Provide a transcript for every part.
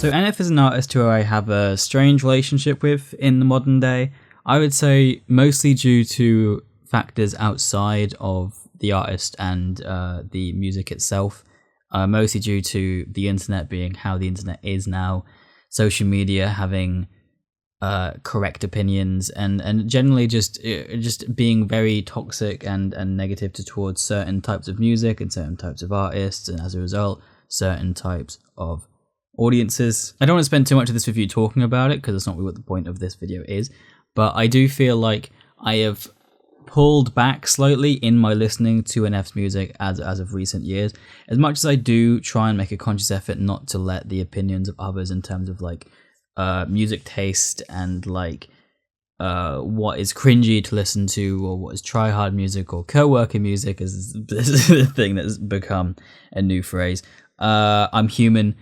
So NF is an artist who I have a strange relationship with in the modern day. I would say mostly due to factors outside of the artist and the music itself. Mostly due to the internet being how the internet is now, social media having correct opinions, and generally just being very toxic and negative towards certain types of music and certain types of artists, and as a result, certain types of audiences. I don't want to spend too much of this video talking about it because that's not really what the point of this video is, but I do feel like I have pulled back slightly in my listening to NF's music as of recent years, as much as I do try and make a conscious effort not to let the opinions of others in terms of like music taste and like what is cringy to listen to, or what is try-hard music or co-worker music, as this is the thing that's become a new phrase. I'm human.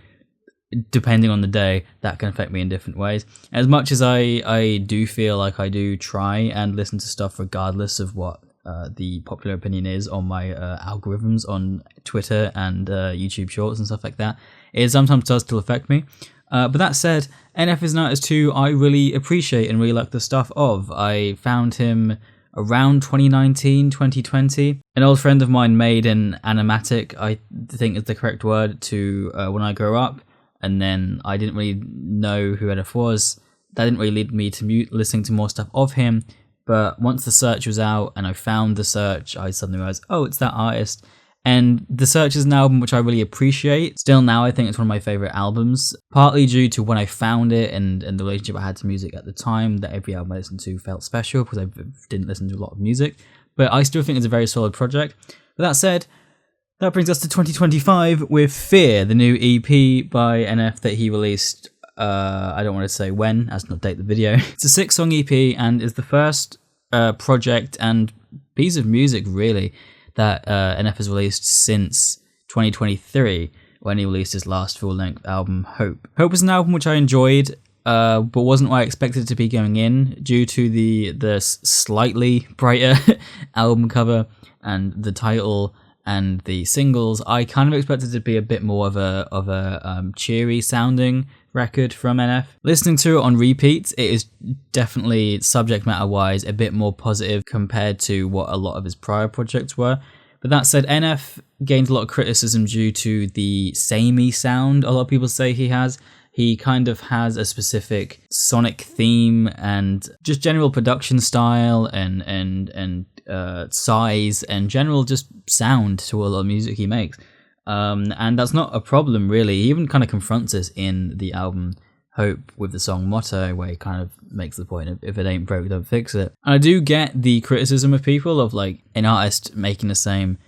Depending on the day, that can affect me in different ways. As much as I do feel like I do try and listen to stuff regardless of what the popular opinion is on my algorithms on Twitter and YouTube Shorts and stuff like that, it sometimes does still affect me. But that said, NF is an artist who I really appreciate and really like the stuff of. I found him around 2019, 2020. An old friend of mine made an animatic, I think is the correct word, to When I Grow Up. And then I didn't really know who NF was. That didn't really lead me to listening to more stuff of him. But once the search was out and I found the search, I suddenly realized, oh, it's that artist. And the search is an album which I really appreciate. Still now, I think it's one of my favorite albums, partly due to when I found it and the relationship I had to music at the time, that every album I listened to felt special because I didn't listen to a lot of music. But I still think it's a very solid project. But that said, that brings us to 2025 with Fear, the new EP by NF that he released, I don't want to say when, as not date the video. It's a 6-song EP and is the first project and piece of music, really, that NF has released since 2023, when he released his last full-length album, Hope. Hope was an album which I enjoyed, but wasn't what I expected it to be going in, due to the slightly brighter album cover and the title and the singles. I kind of expected it to be a bit more of a cheery sounding record from NF. Listening to it on repeat, it is definitely, subject matter wise, a bit more positive compared to what a lot of his prior projects were. But that said, NF gained a lot of criticism due to the samey sound a lot of people say he has. He kind of has a specific sonic theme and just general production style and size and general just sound to a lot of music he makes. And that's not a problem, really. He even kind of confronts us in the album Hope with the song Motto, where he kind of makes the point of, if it ain't broke, don't fix it. And I do get the criticism of people of like an artist making the same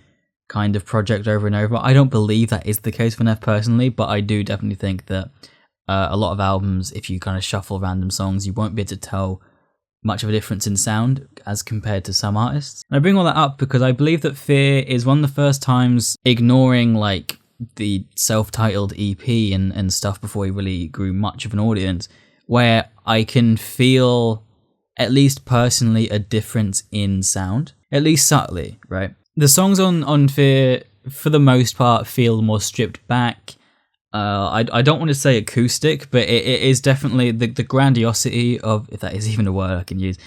kind of project over and over. I don't believe that is the case for Neff personally, but I do definitely think that a lot of albums, if you kind of shuffle random songs, you won't be able to tell much of a difference in sound as compared to some artists. And I bring all that up because I believe that Fear is one of the first times, ignoring like the self-titled EP and stuff before he really grew much of an audience, where I can feel, at least personally, a difference in sound, at least subtly, right? The songs on Fear, for the most part, feel more stripped back. I don't want to say acoustic, but it is definitely the grandiosity of, if that is even a word I can use,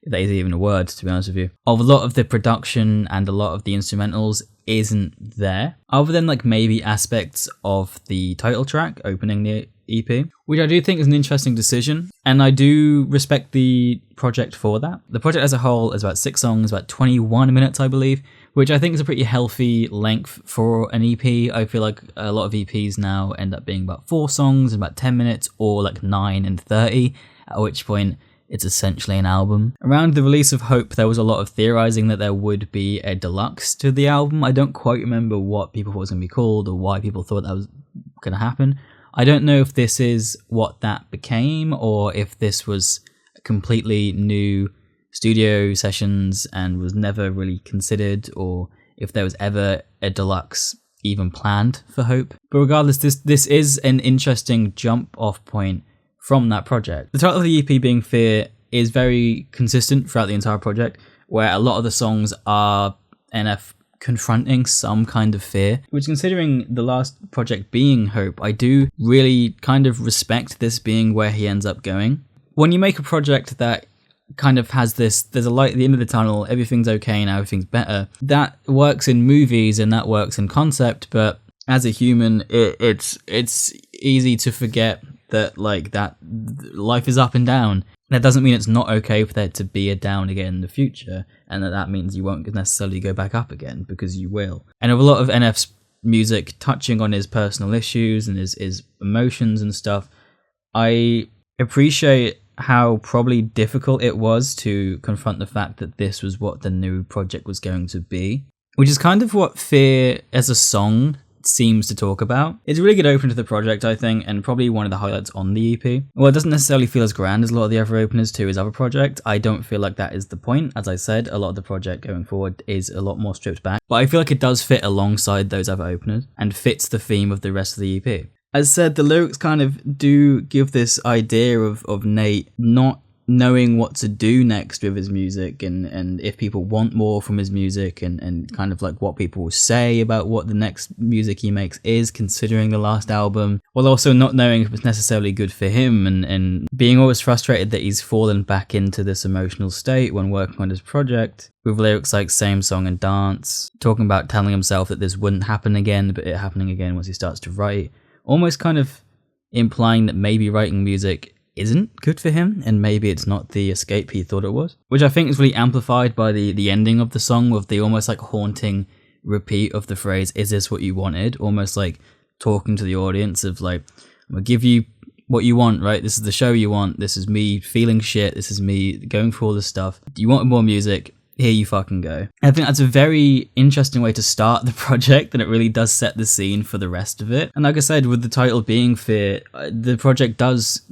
if that is even a word, to be honest with you, of a lot of the production and a lot of the instrumentals isn't there, other than like maybe aspects of the title track opening the EP, which I do think is an interesting decision, and I do respect the project for that. The project as a whole is about 6 songs, about 21 minutes, I believe, which I think is a pretty healthy length for an EP. I feel like a lot of EPs now end up being about 4 songs and about 10 minutes, or like 9 and 30, at which point it's essentially an album. Around the release of Hope, there was a lot of theorizing that there would be a deluxe to the album. I don't quite remember what people thought was going to be called or why people thought that was going to happen. I don't know if this is what that became, or if this was completely new studio sessions and was never really considered, or if there was ever a deluxe even planned for Hope. But regardless, this is an interesting jump off point from that project. The title of the EP being Fear is very consistent throughout the entire project, where a lot of the songs are NF confronting some kind of fear, which, considering the last project being Hope, I do really kind of respect this being where he ends up going. When you make a project that kind of has this, there's a light at the end of the tunnel, everything's okay now, everything's better, that works in movies and that works in concept, but as a human, it's easy to forget that, like, that life is up and down. That doesn't mean it's not okay for there to be a down again in the future, and that means you won't necessarily go back up again, because you will. And with a lot of NF's music touching on his personal issues and his emotions and stuff, I appreciate how probably difficult it was to confront the fact that this was what the new project was going to be, which is kind of what Fear as a song seems to talk about. It's a really good opener to the project, I think, and probably one of the highlights on the EP. Well, it doesn't necessarily feel as grand as a lot of the other openers to his other project. I don't feel like that is the point. As I said, a lot of the project going forward is a lot more stripped back, but I feel like it does fit alongside those other openers and fits the theme of the rest of the EP. As said, the lyrics kind of do give this idea of Nate not knowing what to do next with his music, and if people want more from his music, and kind of like what people will say about what the next music he makes is, considering the last album, while also not knowing if it's necessarily good for him, and being always frustrated that he's fallen back into this emotional state when working on his project, with lyrics like Same Song and Dance, talking about telling himself that this wouldn't happen again, but it happening again once he starts to write, almost kind of implying that maybe writing music isn't good for him, and maybe it's not the escape he thought it was, which I think is really amplified by the ending of the song, with the almost like haunting repeat of the phrase, "Is this what you wanted?" Almost like talking to the audience of like, I'm gonna give you what you want, right? This is the show you want, this is me feeling shit, this is me going through all this stuff, you want more music, here you fucking go. I think that's a very interesting way to start the project, and it really does set the scene for the rest of it. And like I said, with the title being Fear, the project does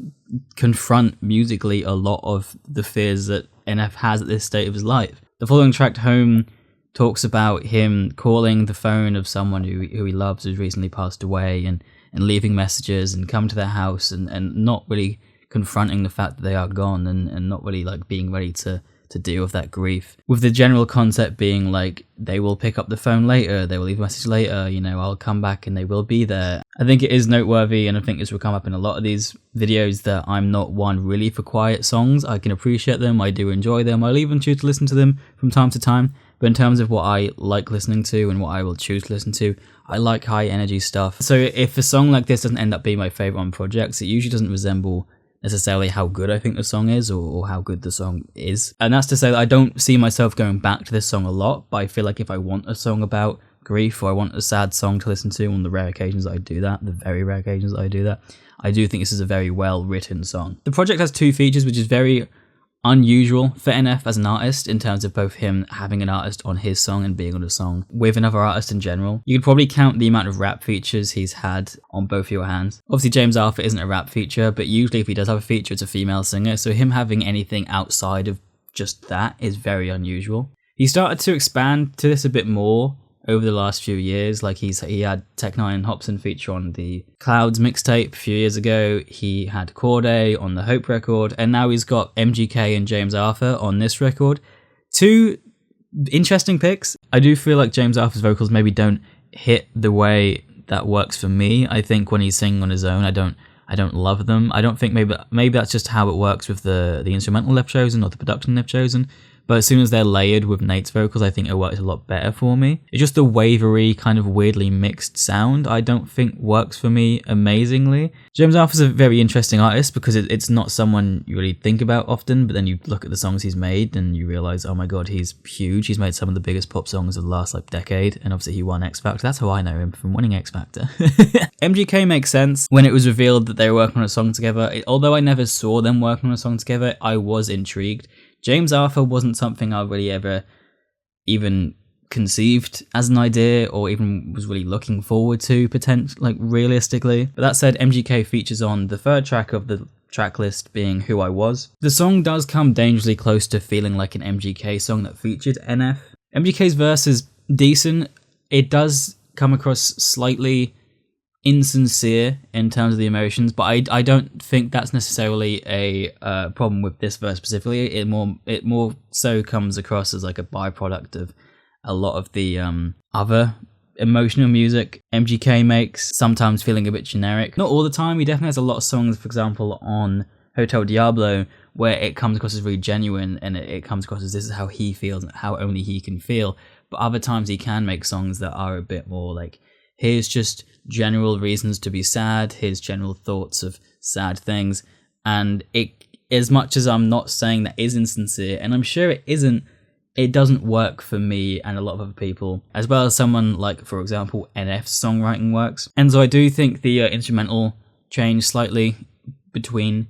confront musically a lot of the fears that NF has at this state of his life. The following track, Home, talks about him calling the phone of someone who he loves, who's recently passed away, and leaving messages and come to their house, and not really confronting the fact that they are gone, and not really like being ready to deal with that grief, with the general concept being like, they will pick up the phone later, they will leave a message later, you know, I'll come back and they will be there. I think it is noteworthy, and I think this will come up in a lot of these videos, that I'm not one really for quiet songs. I can appreciate them, I do enjoy them, I'll even choose to listen to them from time to time, but in terms of what I like listening to and what I will choose to listen to, I like high energy stuff. So if a song like this doesn't end up being my favourite on projects, it usually doesn't resemble necessarily how good I think the song is, or how good the song is. And that's to say that I don't see myself going back to this song a lot, but I feel like if I want a song about grief, or I want a sad song to listen to on the rare occasions that I do that, the very rare occasions that I do that, I do think this is a very well written song. The project has two features, which is very unusual for NF as an artist, in terms of both him having an artist on his song and being on a song with another artist in general. You could probably count the amount of rap features he's had on both your hands. Obviously James Arthur isn't a rap feature, but usually if he does have a feature, it's a female singer, so him having anything outside of just that is very unusual. He started to expand to this a bit more over the last few years. Like he had Tech Nine and Hobson feature on the Clouds mixtape a few years ago, he had Corday on the Hope record, and now he's got MGK and James Arthur on this record. Two interesting picks. I do feel like James Arthur's vocals maybe don't hit the way that works for me. I think when he's singing on his own, I don't love them. I don't think, maybe that's just how it works with the instrumental they've chosen, or the production they've chosen. But as soon as they're layered with Nate's vocals, I think it works a lot better for me. It's just the wavery, kind of weirdly mixed sound I don't think works for me amazingly. James Arthur's a very interesting artist, because it's not someone you really think about often, but then you look at the songs he's made and you realise, oh my god, he's huge. He's made some of the biggest pop songs of the last decade, and obviously he won X Factor. That's how I know him, from winning X Factor. MGK makes sense. When it was revealed that they were working on a song together, although I never saw them working on a song together, I was intrigued. James Arthur wasn't something I really ever even conceived as an idea, or even was really looking forward to, realistically. But that said, MGK features on the third track of the track list, being Who I Was. The song does come dangerously close to feeling like an MGK song that featured NF. MGK's verse is decent. It does come across slightly insincere in terms of the emotions, but I don't think that's necessarily a problem with this verse specifically. It more so comes across as like a byproduct of a lot of the other emotional music MGK makes, sometimes feeling a bit generic. Not all the time. He definitely has a lot of songs, for example, on Hotel Diablo, where it comes across as really genuine, and it comes across as this is how he feels and how only he can feel. But other times he can make songs that are a bit more like, here's just general reasons to be sad, here's general thoughts of sad things. And it, as much as I'm not saying that is insincere, and I'm sure it isn't, it doesn't work for me and a lot of other people, as well as someone like, for example, NF's songwriting works. And so I do think the instrumental change slightly between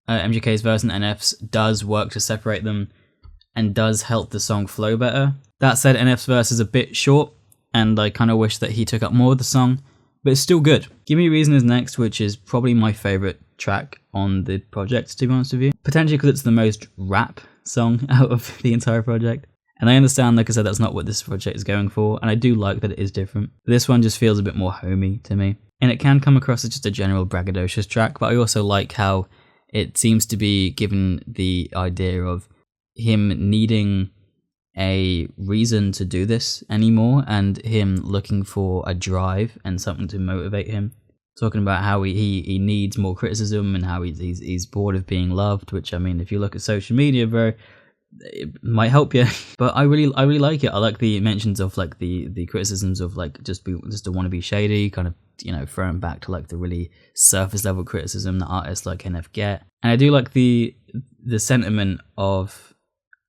MGK's verse and NF's does work to separate them and does help the song flow better. That said, NF's verse is a bit short, and I kind of wish that he took up more of the song, but it's still good. Give Me a Reason is next, which is probably my favourite track on the project, to be honest with you. Potentially because it's the most rap song out of the entire project. And I understand, like I said, that's not what this project is going for, and I do like that it is different. This one just feels a bit more homey to me. And it can come across as just a general braggadocious track, but I also like how it seems to be given the idea of him needing a reason to do this anymore, and him looking for a drive and something to motivate him. Talking about how he needs more criticism and how he's bored of being loved, which, I mean, if you look at social media, bro, it might help you. But I really like it. I like the mentions of like the criticisms of like just to want to be shady, kind of, you know, throwing back to like the really surface level criticism that artists like NF get. And I do like the sentiment of,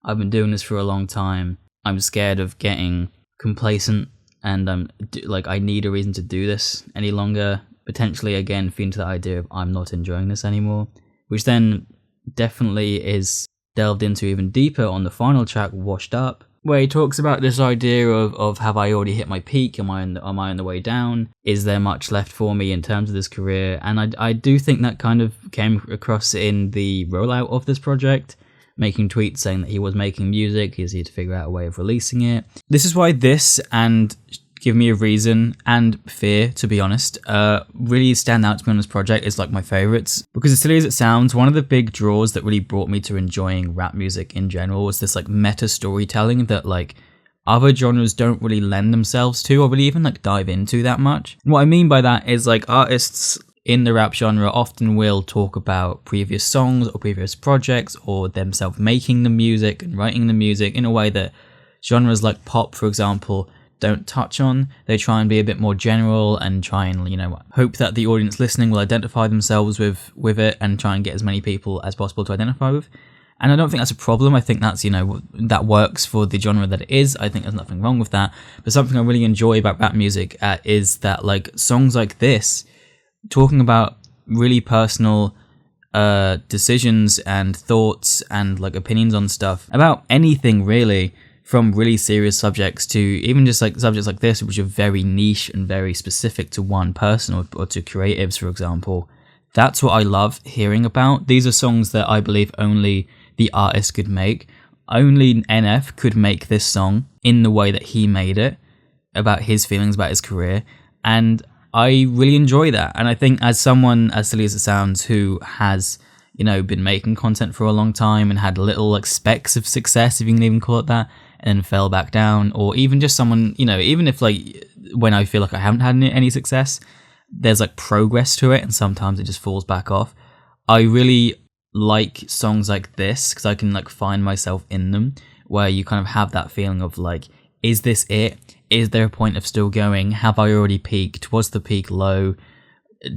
I've been doing this for a long time, I'm scared of getting complacent, and I need a reason to do this any longer. Potentially again feeding to the idea of I'm not enjoying this anymore, which then definitely is delved into even deeper on the final track, Washed Up, where he talks about this idea of have I already hit my peak? Am I on the way down? Is there much left for me in terms of this career? And I do think that kind of came across in the rollout of this project, making tweets saying that he was making music, he's here to figure out a way of releasing it. This is why this and Give Me a Reason and Fear, to be honest, really stand out to me on this project. It's like my favorites, because as silly as it sounds, one of the big draws that really brought me to enjoying rap music in general was this like meta storytelling that like other genres don't really lend themselves to or really even like dive into that much. And what I mean by that is like artists in the rap genre often will talk about previous songs or previous projects or themselves making the music and writing the music in a way that genres like pop, for example, don't touch on. They try and be a bit more general and try and, you know, hope that the audience listening will identify themselves with it and try and get as many people as possible to identify with. And I don't think that's a problem. I think that's, you know, that works for the genre that it is. I think there's nothing wrong with that. But something I really enjoy about rap music is that like songs like this, talking about really personal decisions and thoughts and like opinions on stuff about anything really, from really serious subjects to even just like subjects like this, which are very niche and very specific to one person or to creatives, for example. That's what I love hearing about. These are songs that I believe only the artist could make. Only NF could make this song in the way that he made it, about his feelings about his career. And I really enjoy that. And I think as someone, as silly as it sounds, who has, you know, been making content for a long time and had little like specks of success, if you can even call it that, and then fell back down, or even just someone, you know, even if like when I feel like I haven't had any success, there's like progress to it and sometimes it just falls back off. I really like songs like this because I can like find myself in them, where you kind of have that feeling of like, is this it? Is there a point of still going? Have I already peaked? Was the peak low?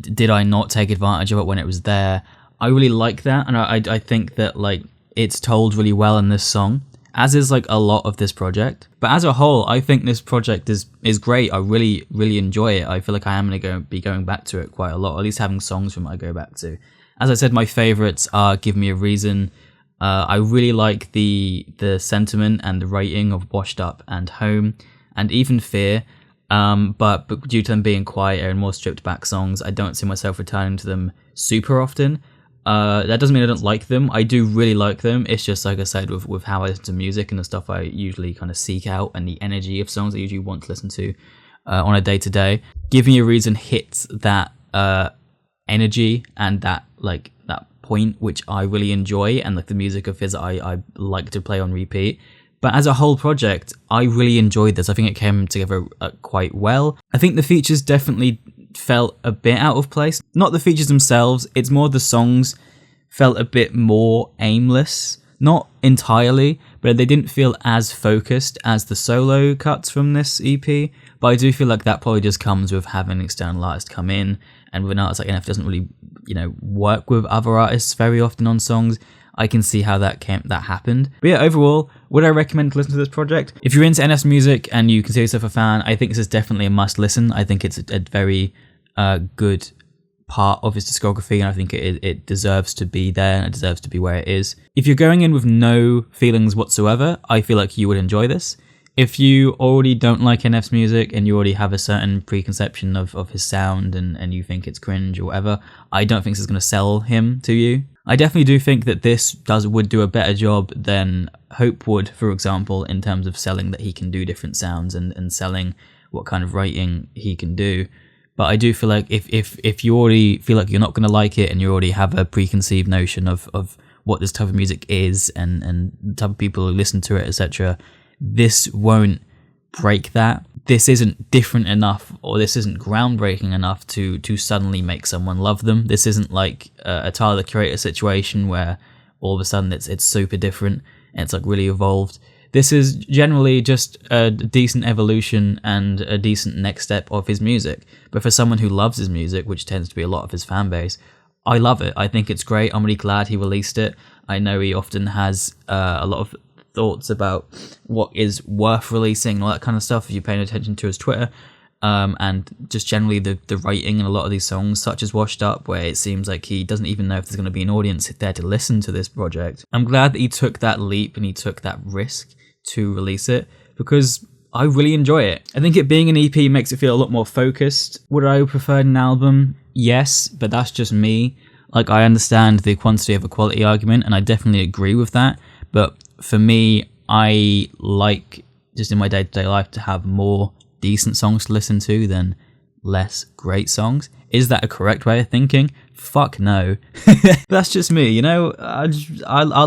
Did I not take advantage of it when it was there? I really like that, and I think that like it's told really well in this song, as is like a lot of this project. But as a whole, I think this project is great. I really enjoy it. I feel like I am going to be going back to it quite a lot, or at least having songs from it I go back to. As I said, my favorites are Give Me a Reason. I really like the sentiment and the writing of Washed Up and Home, and even Fear. But due to them being quieter and more stripped back songs, I don't see myself returning to them super often. That doesn't mean I don't like them. I do really like them. It's just, like I said, with how I listen to music and the stuff I usually kind of seek out and the energy of songs I usually want to listen to on a day-to-day. Give Me a Reason hits that energy and that point which I really enjoy, and like the music of his I like to play on repeat. But as a whole project, I really enjoyed this. I think it came together quite well. I think the features definitely felt a bit out of place. Not the features themselves, it's more the songs felt a bit more aimless. Not entirely, but they didn't feel as focused as the solo cuts from this EP. But I do feel like that probably just comes with having an external artist come in, and with an artist like NF doesn't really, work with other artists very often on songs. I can see how that happened. But yeah, overall, would I recommend to listen to this project? If you're into NF's music and you consider yourself a fan, I think this is definitely a must listen. I think it's a very good part of his discography, and I think it deserves to be there, and it deserves to be where it is. If you're going in with no feelings whatsoever, I feel like you would enjoy this. If you already don't like NF's music and you already have a certain preconception of his sound and you think it's cringe or whatever, I don't think this is going to sell him to you. I definitely do think that this would do a better job than Hope would, for example, in terms of selling that he can do different sounds and selling what kind of writing he can do. But I do feel like if you already feel like you're not going to like it and you already have a preconceived notion of what this type of music is and the type of people who listen to it, etc., this won't break that. This isn't different enough, or this isn't groundbreaking enough to suddenly make someone love them. This isn't like a Tyler, the Creator situation where all of a sudden it's super different and it's like really evolved. This is generally just a decent evolution and a decent next step of his music. But for someone who loves his music, which tends to be a lot of his fan base, I love it. I think it's great. I'm really glad he released it. I know he often has a lot of thoughts about what is worth releasing and all that kind of stuff if you're paying attention to his Twitter. And just generally the writing in a lot of these songs, such as Washed Up, where it seems like he doesn't even know if there's going to be an audience there to listen to this project. I'm glad that he took that leap and he took that risk to release it, because I really enjoy it. I think it being an EP makes it feel a lot more focused. Would I have preferred an album? Yes, but that's just me. Like, I understand the quantity of a quality argument, and I definitely agree with that. But for me, I like, just in my day-to-day life, to have more decent songs to listen to than less great songs. Is that a correct way of thinking? Fuck no. That's just me, I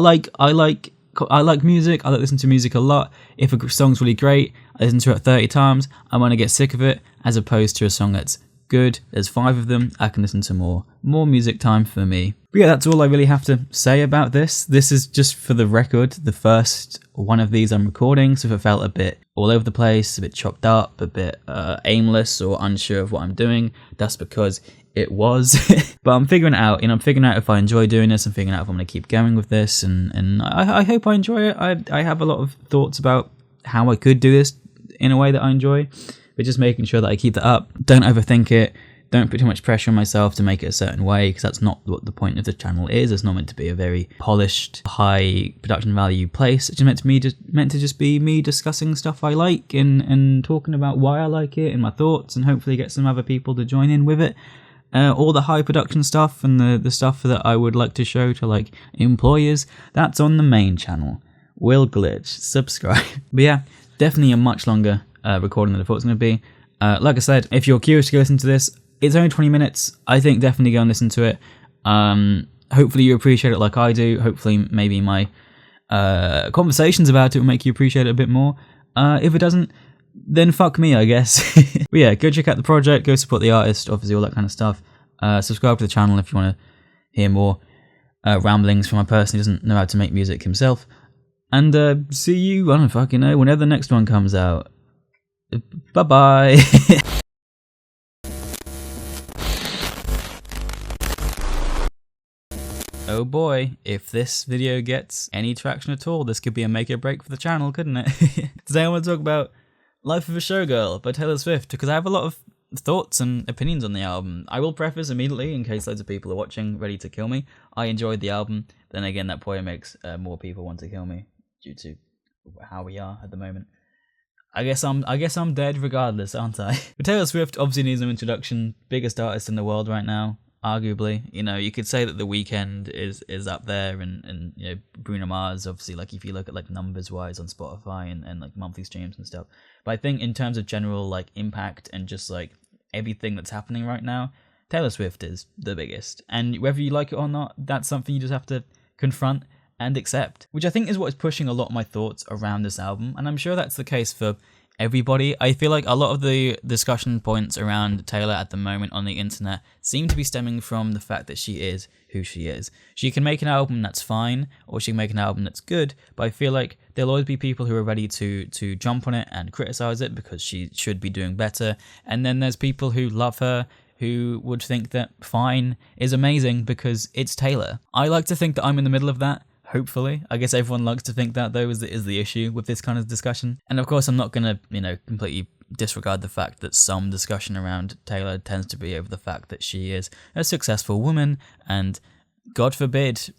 like music. I like listening to music a lot. If a song's really great, I listen to it 30 times. I'm going to get sick of it, as opposed to a song that's good. There's 5 of them. I can listen to more music time for me. But yeah, that's all I really have to say about this. This is just, for the record, the first one of these I'm recording, so if it felt a bit all over the place, a bit chopped up, a bit aimless or unsure of what I'm doing, that's because it was. But I'm figuring it out. I'm figuring out if I enjoy doing this. I'm figuring out if I'm going to keep going with this, and I hope I enjoy it. I have a lot of thoughts about how I could do this in a way that I enjoy, but just making sure that I keep that up. Don't overthink it. Don't put too much pressure on myself to make it a certain way, because that's not what the point of the channel is. It's not meant to be a very polished, high production value place. It's meant to just be me discussing stuff I like and talking about why I like it and my thoughts, and hopefully get some other people to join in with it. All the high production stuff and the stuff that I would like to show to like employers, that's on the main channel. Will Glitch, subscribe. But yeah, definitely a much longer recording than I thought it was going to be. Like I said, if you're curious to go listen to this, it's only 20 minutes. I think definitely go and listen to it. Hopefully you appreciate it like I do. Hopefully maybe my conversations about it will make you appreciate it a bit more. If it doesn't, then fuck me, I guess. But yeah, go check out the project, go support the artist, obviously all that kind of stuff. Subscribe to the channel if you want to hear more ramblings from a person who doesn't know how to make music himself. And see you, I don't fucking know, whenever the next one comes out. Bye-bye. Oh boy, if this video gets any traction at all, this could be a make or break for the channel, couldn't it? Today I want to talk about Life of a Showgirl by Taylor Swift, because I have a lot of thoughts and opinions on the album. I will preface immediately, in case loads of people are watching ready to kill me, I enjoyed the album. Then again, that probably makes more people want to kill me due to how we are at the moment. I guess I'm dead regardless, aren't I? But Taylor Swift obviously needs no introduction. Biggest artist in the world right now, arguably. You could say that The Weeknd is up there, and Bruno Mars, obviously, like if you look at like numbers wise on Spotify and like monthly streams and stuff. But I think in terms of general like impact and just like everything that's happening right now, Taylor Swift is the biggest. And whether you like it or not, that's something you just have to confront and accept, which I think is what is pushing a lot of my thoughts around this album, and I'm sure that's the case for everybody. I feel like a lot of the discussion points around Taylor at the moment on the internet seem to be stemming from the fact that she is who she is. She can make an album that's fine, or she can make an album that's good, but I feel like there'll always be people who are ready to jump on it and criticize it because she should be doing better, and then there's people who love her who would think that fine is amazing because it's Taylor. I like to think that I'm in the middle of that. Hopefully. I guess everyone likes to think that, though, is the issue with this kind of discussion. And of course, I'm not going to, completely disregard the fact that some discussion around Taylor tends to be over the fact that she is a successful woman and, God forbid,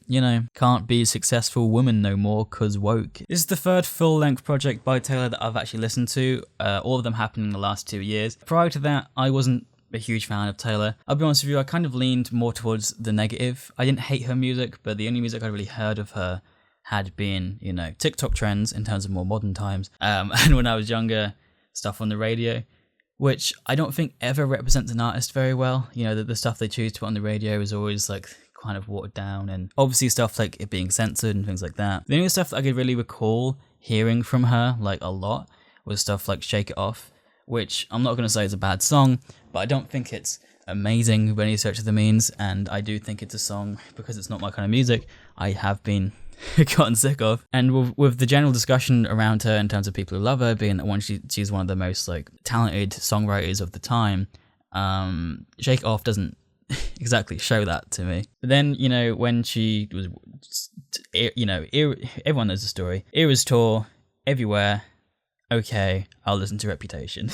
can't be a successful woman no more because woke. This is the third full-length project by Taylor that I've actually listened to. All of them happened in the last 2 years. Prior to that, I wasn't a huge fan of Taylor. I'll be honest with you, I kind of leaned more towards the negative. I didn't hate her music, but the only music I really heard of her had been, TikTok trends in terms of more modern times, and when I was younger, stuff on the radio, which I don't think ever represents an artist very well. The stuff they choose to put on the radio is always like kind of watered down, and obviously stuff like it being censored and things like that. The only stuff that I could really recall hearing from her, like a lot, was stuff like Shake It Off, which I'm not going to say is a bad song, but I don't think it's amazing by any stretch of the means, and I do think it's a song, because it's not my kind of music, I have been gotten sick of. And with the general discussion around her in terms of people who love her, being that she's one of the most talented songwriters of the time, Shake It Off doesn't exactly show that to me. But then, when she was, everyone knows the story, Eras Tour, everywhere, okay, I'll listen to Reputation.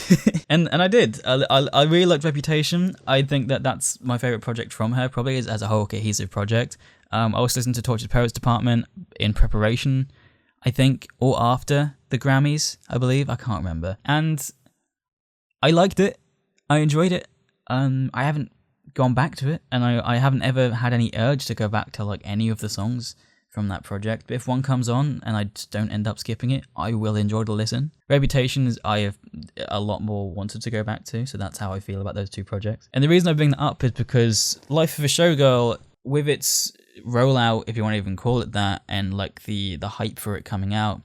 and I did. I really liked Reputation. I think that's my favourite project from her, probably as a whole cohesive project. I also listened to Tortured Poets Department in preparation, I think, or after the Grammys, I believe. I can't remember. And I liked it. I enjoyed it. I haven't gone back to it, and I haven't ever had any urge to go back to any of the songs from that project, but if one comes on and I just don't end up skipping it, I will enjoy the listen. Reputation is I have a lot more wanted to go back to, so that's how I feel about those two projects. And the reason I bring that up is because Life of a Showgirl, with its rollout, if you want to even call it that, and the hype for it coming out,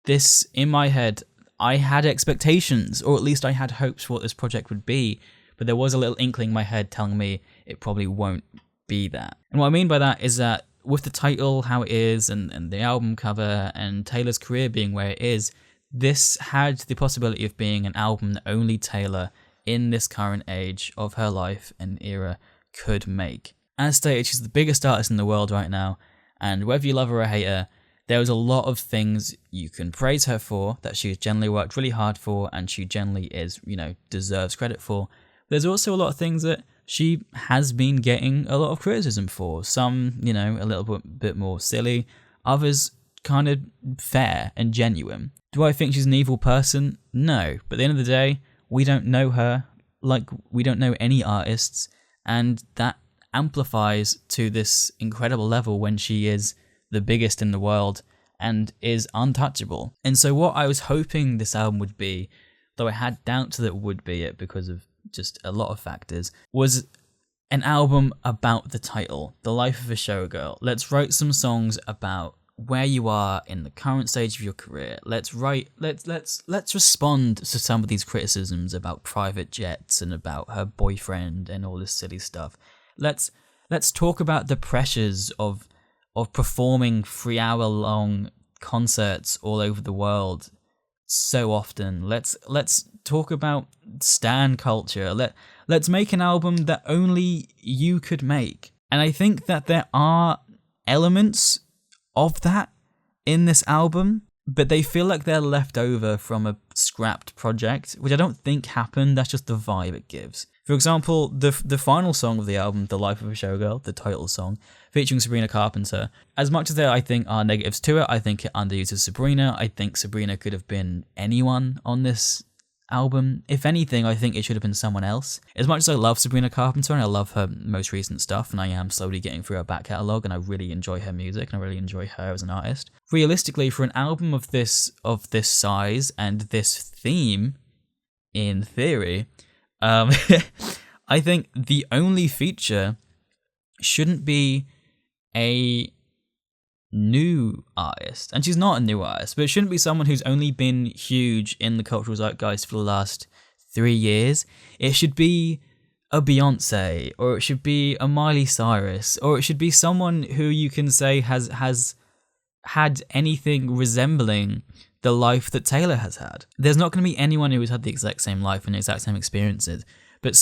this, in my head, I had expectations, or at least I had hopes for what this project would be, but there was a little inkling in my head telling me it probably won't be that. And what I mean by that is that with the title, how it is, and the album cover, and Taylor's career being where it is, this had the possibility of being an album that only Taylor, in this current age of her life and era, could make. As stated, she's the biggest artist in the world right now, and whether you love her or hate her, there was a lot of things you can praise her for, that she's generally worked really hard for, and she generally is, deserves credit for. There's also a lot of things that she has been getting a lot of criticism for. Some, a little bit more silly. Others kind of fair and genuine. Do I think she's an evil person? No. But at the end of the day, we don't know her like we don't know any artists. And that amplifies to this incredible level when she is the biggest in the world and is untouchable. And so what I was hoping this album would be, though I had doubts that it would be it because of just a lot of factors, was an album about the title, The Life of a Showgirl. Let's write some songs about where you are in the current stage of your career. Let's respond to some of these criticisms about private jets and about her boyfriend and all this silly stuff. Let's talk about the pressures of performing 3-hour-long concerts all over the world so often. Let's talk about stan culture. Let's make an album that only you could make. And I think that there are elements of that in this album, but they feel like they're left over from a scrapped project, which I don't think happened. That's just the vibe it gives. For example, the final song of the album, The Life of a Showgirl, the title song, featuring Sabrina Carpenter, as much as there I think are negatives to it, I think it underuses Sabrina. I think Sabrina could have been anyone on this album. If anything, I think it should have been someone else. As much as I love Sabrina Carpenter and I love her most recent stuff, and I am slowly getting through her back catalogue, and I really enjoy her music and I really enjoy her as an artist, realistically, for an album of this size and this theme, in theory, I think the only feature shouldn't be a new artist. And she's not a new artist, but it shouldn't be someone who's only been huge in the cultural zeitgeist for the last 3 years. It should be a Beyonce, or it should be a Miley Cyrus, or it should be someone who you can say has had anything resembling the life that Taylor has had. There's not going to be anyone who has had the exact same life and the exact same experiences, but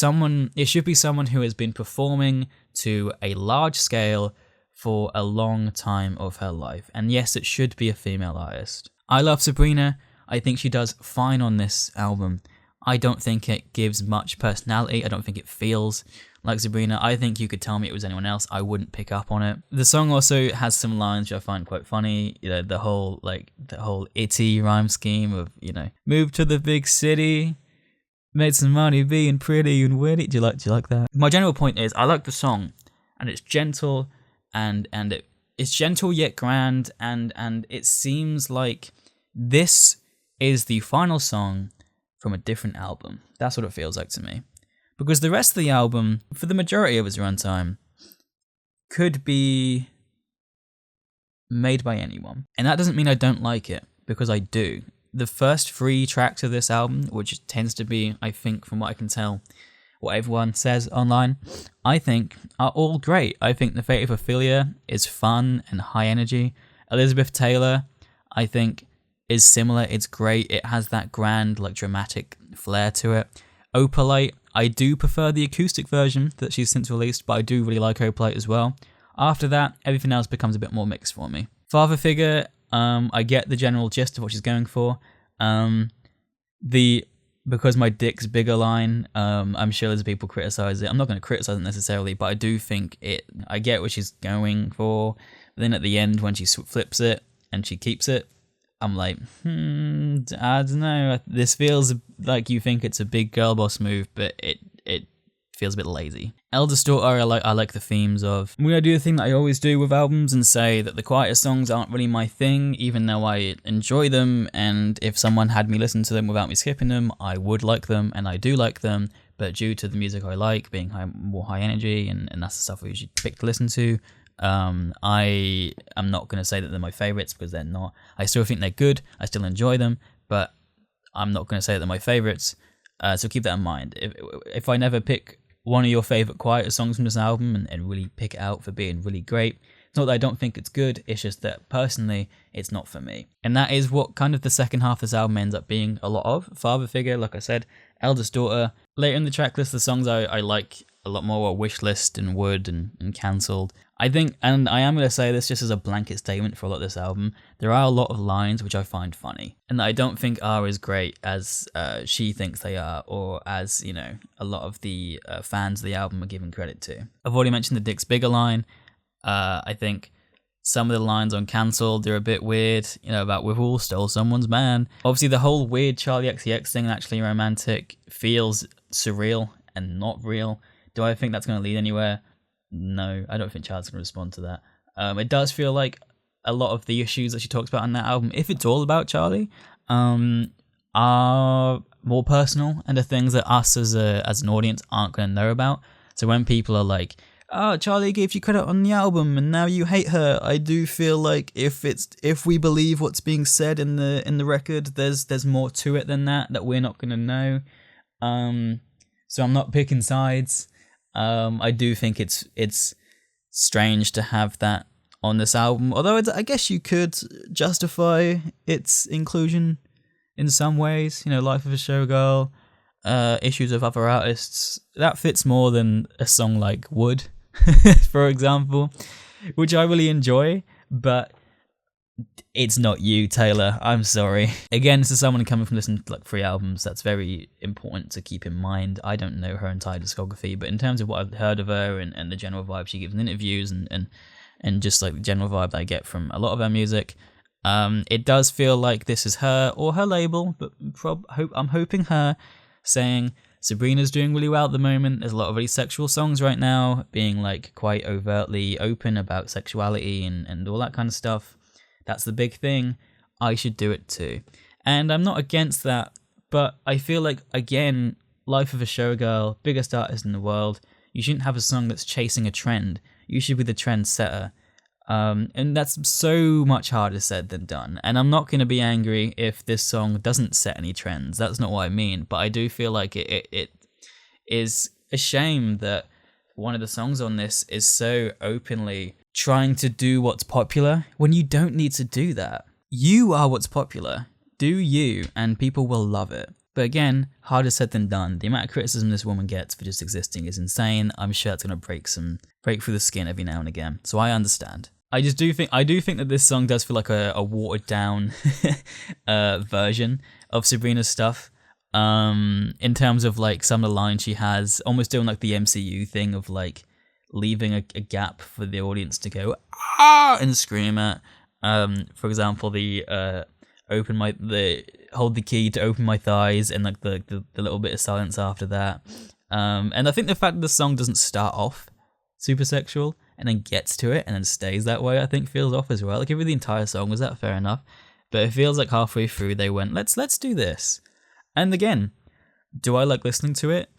it should be someone who has been performing to a large scale for a long time of her life. And yes, it should be a female artist. I love Sabrina. I think she does fine on this album. I don't think it gives much personality. I don't think it feels like Sabrina. I think you could tell me it was anyone else, I wouldn't pick up on it. The song also has some lines which I find quite funny. You know, the whole itty rhyme scheme of, you know, move to the big city, made some money being pretty and witty. Do you like that? My general point is I like the song, and it's gentle, and it's gentle yet grand, and it seems like this is the final song from a different album. That's what it feels like to me. Because the rest of the album, for the majority of its runtime, could be made by anyone. And that doesn't mean I don't like it, because I do. The first 3 tracks of this album, which tends to be, I think, from what I can tell, what everyone says online, I think are all great. I think The Fate of Ophelia is fun and high energy. Elizabeth Taylor, I think, is similar. It's great. It has that grand, like, dramatic flair to it. Opalite, I do prefer the acoustic version that she's since released, but I do really like Opalite as well. After that, everything else becomes a bit more mixed for me. Father Figure, I get the general gist of what she's going for. Because my dick's bigger line, I'm sure there's people criticize it. I'm not going to criticize it necessarily, but I do think I get what she's going for. But then at the end, when she flips it and she keeps it, I'm like, I don't know. This feels like you think it's a big girl boss move, but it feels a bit lazy. Eldest Daughter, I like the themes of. I'm gonna do the thing that I always do with albums and say that the quieter songs aren't really my thing, even though I enjoy them. And if someone had me listen to them without me skipping them, I would like them, and I do like them. But due to the music I like being more high energy, and that's the stuff I usually pick to listen to. I am not going to say that they're my favorites, because they're not. I still think they're good. I still enjoy them, but I'm not going to say that they're my favorites. So keep that in mind. If I never pick one of your favorite quieter songs from this album and really pick it out for being really great, it's not that I don't think it's good. It's just that personally, it's not for me. And that is what kind of the second half of this album ends up being a lot of. Father Figure, like I said, Eldest Daughter. Later in the track list, the songs I like a lot more are Wish List and Wood and Cancelled. I think, and I am going to say this just as a blanket statement for a lot of this album, there are a lot of lines which I find funny, and that I don't think are as great as she thinks they are, or as, you know, a lot of the fans of the album are giving credit to. I've already mentioned the Dick's Bigger line. I think some of the lines on Cancelled, they're a bit weird, you know, about "we've all stole someone's man." Obviously, the whole weird Charlie XCX thing, Actually Romantic, feels surreal and not real. Do I think that's going to lead anywhere? No, I don't think Charlie's going to respond to that. It does feel like a lot of the issues that she talks about on that album, if it's all about Charlie, are more personal and the things that us as an audience aren't going to know about. So when people are like, "Oh, Charlie gave you credit on the album and now you hate her," I do feel like if we believe what's being said in the record, there's more to it than that we're not going to know. So I'm not picking sides. I do think it's strange to have that on this album, although I guess you could justify its inclusion in some ways. You know, Life of a Showgirl, issues of other artists, that fits more than a song like Wood, for example, which I really enjoy, but it's not you, Taylor. I'm sorry. Again, this is someone coming from listening to like 3 albums. That's very important to keep in mind. I don't know her entire discography, but in terms of what I've heard of her and the general vibe she gives in interviews and just like the general vibe that I get from a lot of her music, it does feel like this is her or her label, but I'm hoping her saying Sabrina's doing really well at the moment. There's a lot of really sexual songs right now, being like quite overtly open about sexuality and all that kind of stuff. That's the big thing. I should do it too. And I'm not against that, but I feel like, again, Life of a Showgirl, biggest artist in the world, you shouldn't have a song that's chasing a trend. You should be the trend setter. And that's so much harder said than done. And I'm not going to be angry if this song doesn't set any trends. That's not what I mean. But I do feel like it is a shame that one of the songs on this is so openly trying to do what's popular when you don't need to do that. You are what's popular. Do you, and people will love it. But again, harder said than done. The amount of criticism this woman gets for just existing is insane. I'm sure it's going to break through the skin every now and again. So I understand. I do think that this song does feel like a watered down version of Sabrina's stuff. In terms of like some of the lines she has, almost doing like the MCU thing of like leaving a gap for the audience to go ah and scream at. For example, the hold the key to open my thighs, and like the little bit of silence after that. And I think the fact that the song doesn't start off super sexual and then gets to it and then stays that way, I think feels off as well. Like if the entire song was that, fair enough. But it feels like halfway through they went, let's do this. And again, do I like listening to it?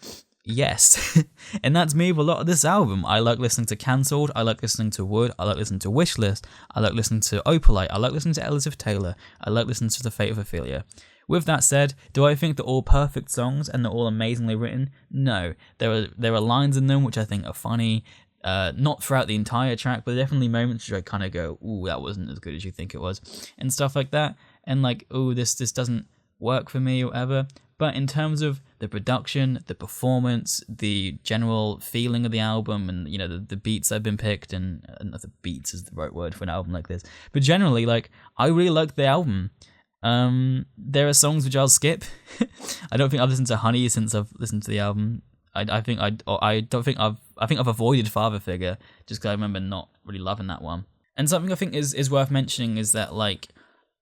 Yes. And that's me with a lot of this album. I like listening to Cancelled, I like listening to Wood, I like listening to Wishlist, I like listening to Opalite, I like listening to Elizabeth Taylor, I like listening to The Fate of Ophelia. With that said, do I think they're all perfect songs and they're all amazingly written? No. There are lines in them which I think are funny, not throughout the entire track, but definitely moments where I kind of go, ooh, that wasn't as good as you think it was, and stuff like that, and like, ooh, this doesn't work for me or whatever. But in terms of the production, the performance, the general feeling of the album, and you know the beats that have been picked, and not the beats is the right word for an album like this, but generally, like, I really like the album. There are songs which I'll skip. I don't think I've listened to Honey since I've listened to the album. I think I've avoided Father Figure just because I remember not really loving that one. And something I think is worth mentioning is that like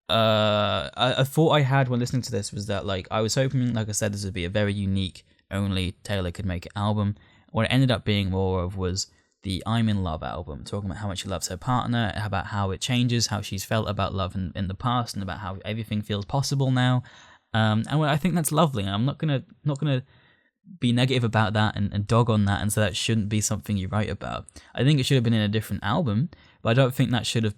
a thought I had when listening to this was that like I was hoping, like I said, this would be a very unique, only Taylor could make it album. What it ended up being more of was the I'm in Love album, talking about how much she loves her partner, about how it changes, how she's felt about love in the past, and about how everything feels possible now. And I think that's lovely. I'm not gonna be negative about that and dog on that and say that shouldn't be something you write about. I think it should have been in a different album, but I don't think that should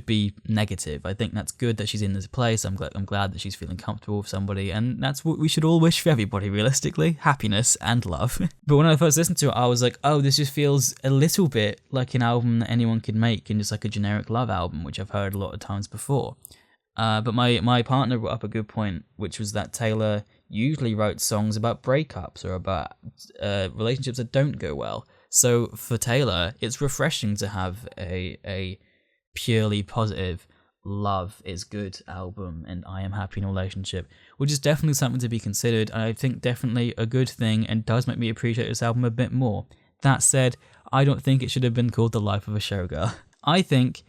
be negative. I think that's good that she's in this place. I'm glad that she's feeling comfortable with somebody, and that's what we should all wish for everybody, realistically: happiness and love. But when I first listened to it, I was like, oh, this just feels a little bit like an album that anyone could make, and just like a generic love album, which I've heard a lot of times before. But my partner brought up a good point, which was that Taylor usually writes songs about breakups or about relationships that don't go well. So for Taylor, it's refreshing to have a purely positive love is good album, and I am happy in a relationship, which is definitely something to be considered, and I think definitely a good thing, and does make me appreciate this album a bit more. That said, I don't think it should have been called The Life of a Showgirl. I think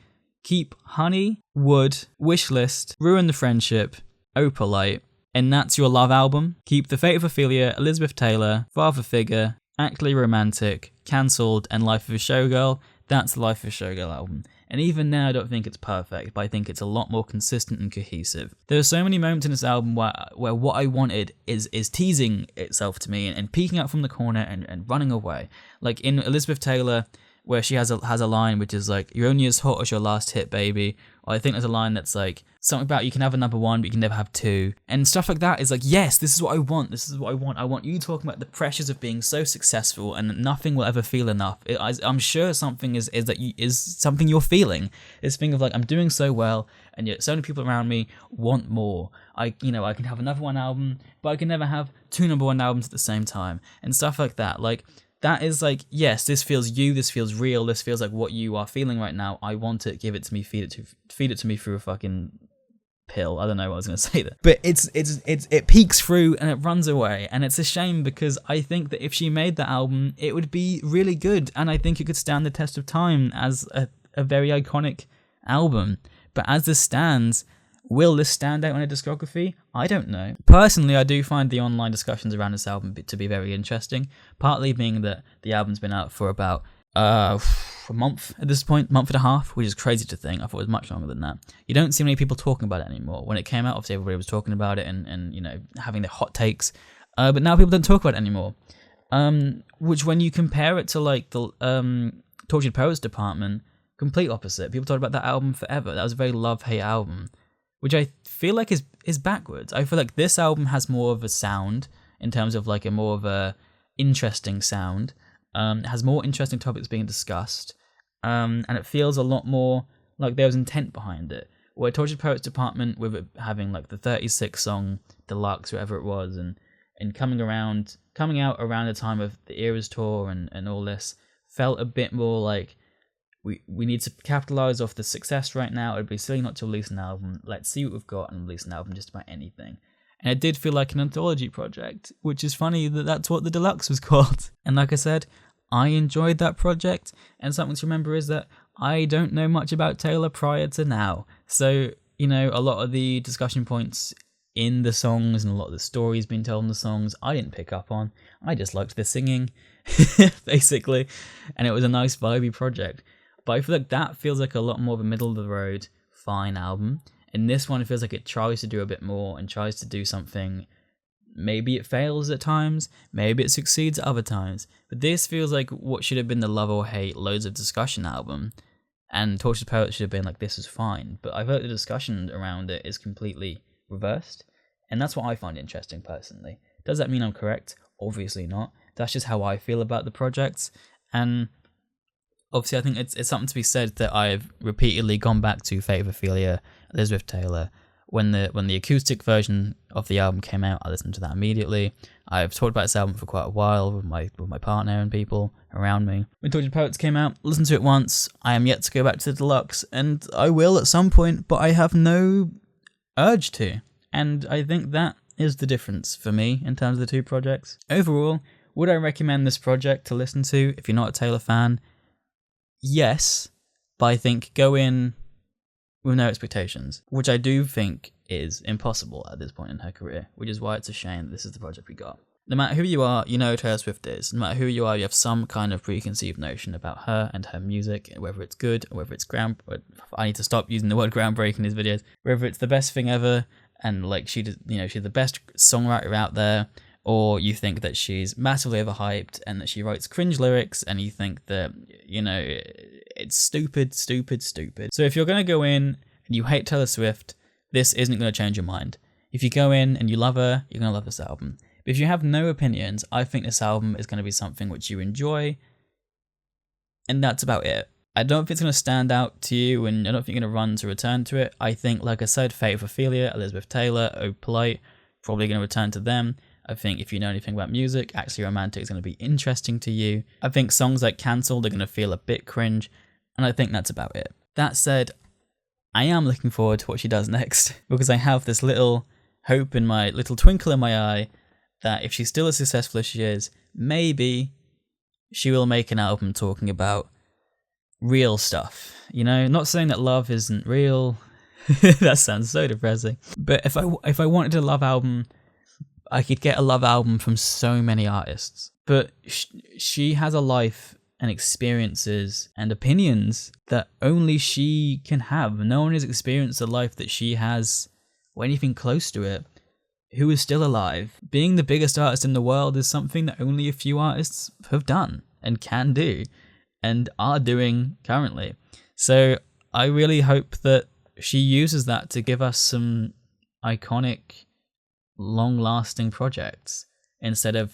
keep Honey, Wood, Wishlist, Ruin the Friendship, Opalite, and that's your love album. Keep The Fate of Ophelia, Elizabeth Taylor, Father Figure, Actually Romantic, Cancelled, and Life of a Showgirl. That's the Life of a Showgirl album. And even now, I don't think it's perfect, but I think it's a lot more consistent and cohesive. There are so many moments in this album where what I wanted is teasing itself to me and peeking out from the corner and running away. Like in Elizabeth Taylor, where she has a line which is like, "You're only as hot as your last hit, baby." Or I think there's a line that's like something about you can have a number one, but you can never have two. And stuff like that is like, yes, this is what I want. This is what I want. I want you talking about the pressures of being so successful and nothing will ever feel enough. I'm sure something is something you're feeling. This thing of like, I'm doing so well, and yet so many people around me want more. I can have another one album, but I can never have two number one albums at the same time, and stuff like that. Like, that is like, yes, this feels you, this feels real, this feels like what you are feeling right now. I want it, give it to me, feed it to me through a fucking pill. I don't know what I was going to say there. But it peeks through and it runs away, and it's a shame because I think that if she made that album, it would be really good, and I think it could stand the test of time as a very iconic album. But as this stands, will this stand out in a discography? I don't know. Personally, I do find the online discussions around this album to be very interesting, partly being that the album's been out for about a month at this point, month and a half, which is crazy to think. I thought it was much longer than that. You don't see many people talking about it anymore. When it came out, obviously everybody was talking about it and having their hot takes, but now people don't talk about it anymore. Which when you compare it to like the Tortured Poets department, complete opposite. People talked about that album forever. That was a very love-hate album, which I feel like is backwards. I feel like this album has more of a sound in terms of like a more of a interesting sound. It has more interesting topics being discussed, and it feels a lot more like there was intent behind it. Where Tortured Poets Department, with it having like the 36 song deluxe, whatever it was, and coming out around the time of the Eras tour and all this, felt a bit more like we need to capitalize off the success right now. It'd be silly not to release an album. Let's see what we've got and release an album just about anything. And it did feel like an anthology project, which is funny that that's what the deluxe was called. And like I said, I enjoyed that project, and something to remember is that I don't know much about Taylor prior to now. So, you know, a lot of the discussion points in the songs and a lot of the stories being told in the songs, I didn't pick up on. I just liked the singing, basically. And it was a nice vibey project. But I feel like that feels like a lot more of a middle-of-the-road, fine album. And this one feels like it tries to do a bit more and tries to do something. Maybe it fails at times, maybe it succeeds at other times. But this feels like what should have been the love or hate, loads of discussion album. And Tortured Poets should have been like, this is fine. But I feel like the discussion around it is completely reversed. And that's what I find interesting personally. Does that mean I'm correct? Obviously not. That's just how I feel about the projects. And obviously I think it's something to be said that I've repeatedly gone back to Fate of Ophelia, Elizabeth Taylor. When the acoustic version of the album came out, I listened to that immediately. I've talked about this album for quite a while with my partner and people around me. When Tortured Poets came out, listened to it once. I am yet to go back to the deluxe, and I will at some point, but I have no urge to. And I think that is the difference for me in terms of the two projects. Overall, would I recommend this project to listen to if you're not a Taylor fan? Yes, but I think go in with no expectations, which I do think is impossible at this point in her career, which is why it's a shame that this is the project we got. No matter who you are, you know who Taylor Swift is. No matter who you are, you have some kind of preconceived notion about her and her music, whether it's good or whether it's I need to stop using the word groundbreaking in these videos. Whether it's the best thing ever, and like she's the best songwriter out there, or you think that she's massively overhyped and that she writes cringe lyrics, and you think that, you know, it's stupid. So if you're going to go in and you hate Taylor Swift, this isn't going to change your mind. If you go in and you love her, you're going to love this album. But if you have no opinions, I think this album is going to be something which you enjoy, and that's about it. I don't think it's going to stand out to you, and I don't think you're going to run to return to it. I think, like I said, Fate of Ophelia, Elizabeth Taylor, Oh Polite, probably going to return to them. I think if you know anything about music, Actually Romantic is going to be interesting to you. I think songs like Cancelled are going to feel a bit cringe, and I think that's about it. That said, I am looking forward to what she does next, because I have this little hope in my little twinkle in my eye that if she's still as successful as she is, maybe she will make an album talking about real stuff. You know, not saying that love isn't real. That sounds so depressing. But if I wanted a love album, I could get a love album from so many artists. But she has a life and experiences and opinions that only she can have. No one has experienced the life that she has, or anything close to it, who is still alive. Being the biggest artist in the world is something that only a few artists have done and can do and are doing currently. So I really hope that she uses that to give us some iconic, long-lasting projects instead of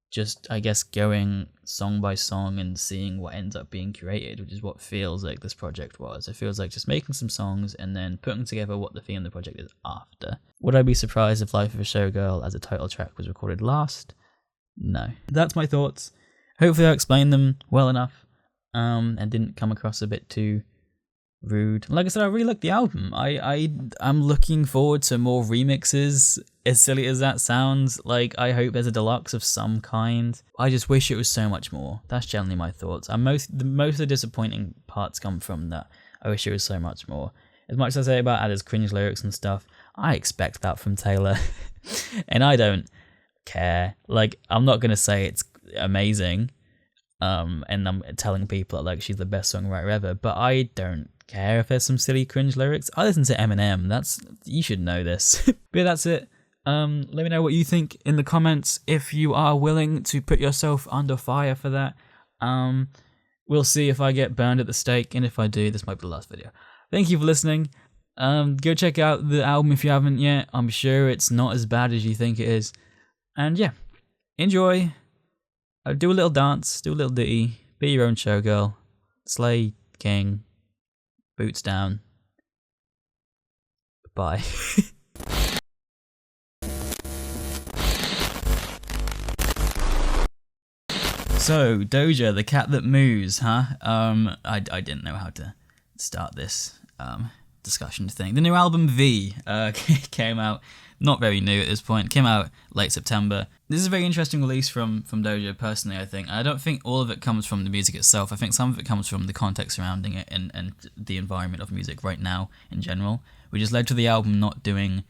just, I guess, going song by song and seeing what ends up being created, which is what feels like this project was. It feels like just making some songs and then putting together what the theme of the project is after. Would I be surprised if Life of a Showgirl as a title track was recorded last? No. That's my thoughts. Hopefully I explained them well enough and didn't come across a bit too rude. Like I said, I really like the album. I'm looking forward to more remixes, as silly as that sounds. Like, I hope there's a deluxe of some kind. I just wish it was so much more. That's generally my thoughts. And most of the disappointing parts come from that. I wish it was so much more. As much as I say about Ada's cringe lyrics and stuff, I expect that from Taylor. And I don't care. Like, I'm not going to say it's amazing. And I'm telling people that, like, she's the best songwriter ever, but I don't care if there's some silly cringe lyrics. I listen to Eminem. You should know this. But that's it. Let me know what you think in the comments if you are willing to put yourself under fire for that. We'll see if I get burned at the stake, and if I do, this might be the last video. Thank you for listening. Go check out the album if you haven't yet. I'm sure it's not as bad as you think it is. And yeah, enjoy. Do a little dance, do a little ditty, be your own showgirl, slay king, boots down. Bye. So, Doja, the cat that moos, huh? I didn't know how to start this discussion thing. The new album V came out, not very new at this point, came out late September. This is a very interesting release from Doja, personally, I think. I don't think all of it comes from the music itself. I think some of it comes from the context surrounding it and the environment of music right now in general, which has led to the album not doing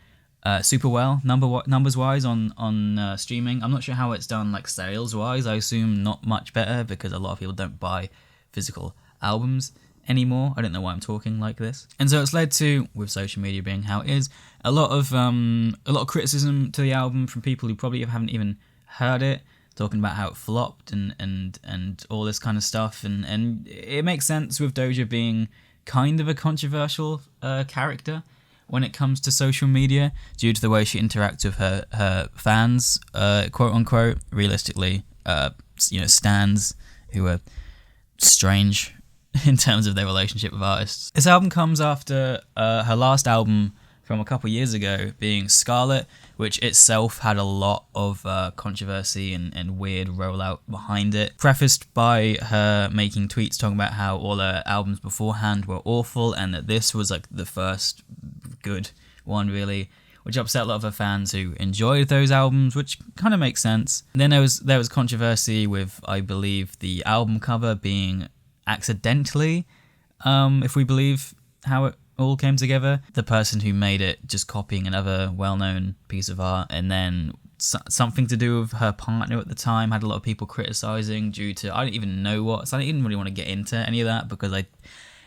super well numbers-wise on streaming. I'm not sure how it's done like sales-wise. I assume not much better because a lot of people don't buy physical albums anymore. I don't know why I'm talking like this. And so it's led to, with social media being how it is, a lot of criticism to the album from people who probably haven't even heard it, talking about how it flopped and all this kind of stuff. And it makes sense with Doja being kind of a controversial character when it comes to social media, due to the way she interacts with her fans, quote unquote, realistically, stans who are strange in terms of their relationship with artists. This album comes after her last album from a couple years ago, being Scarlet, which itself had a lot of controversy and weird rollout behind it, prefaced by her making tweets talking about how all her albums beforehand were awful and that this was like the first good one, really, which upset a lot of her fans who enjoyed those albums, which kind of makes sense. And then there was controversy with, I believe, the album cover being accidentally, if we believe how it all came together, the person who made it just copying another well-known piece of art, and then something to do with her partner at the time had a lot of people criticizing due to, I don't even know what, so I didn't really want to get into any of that because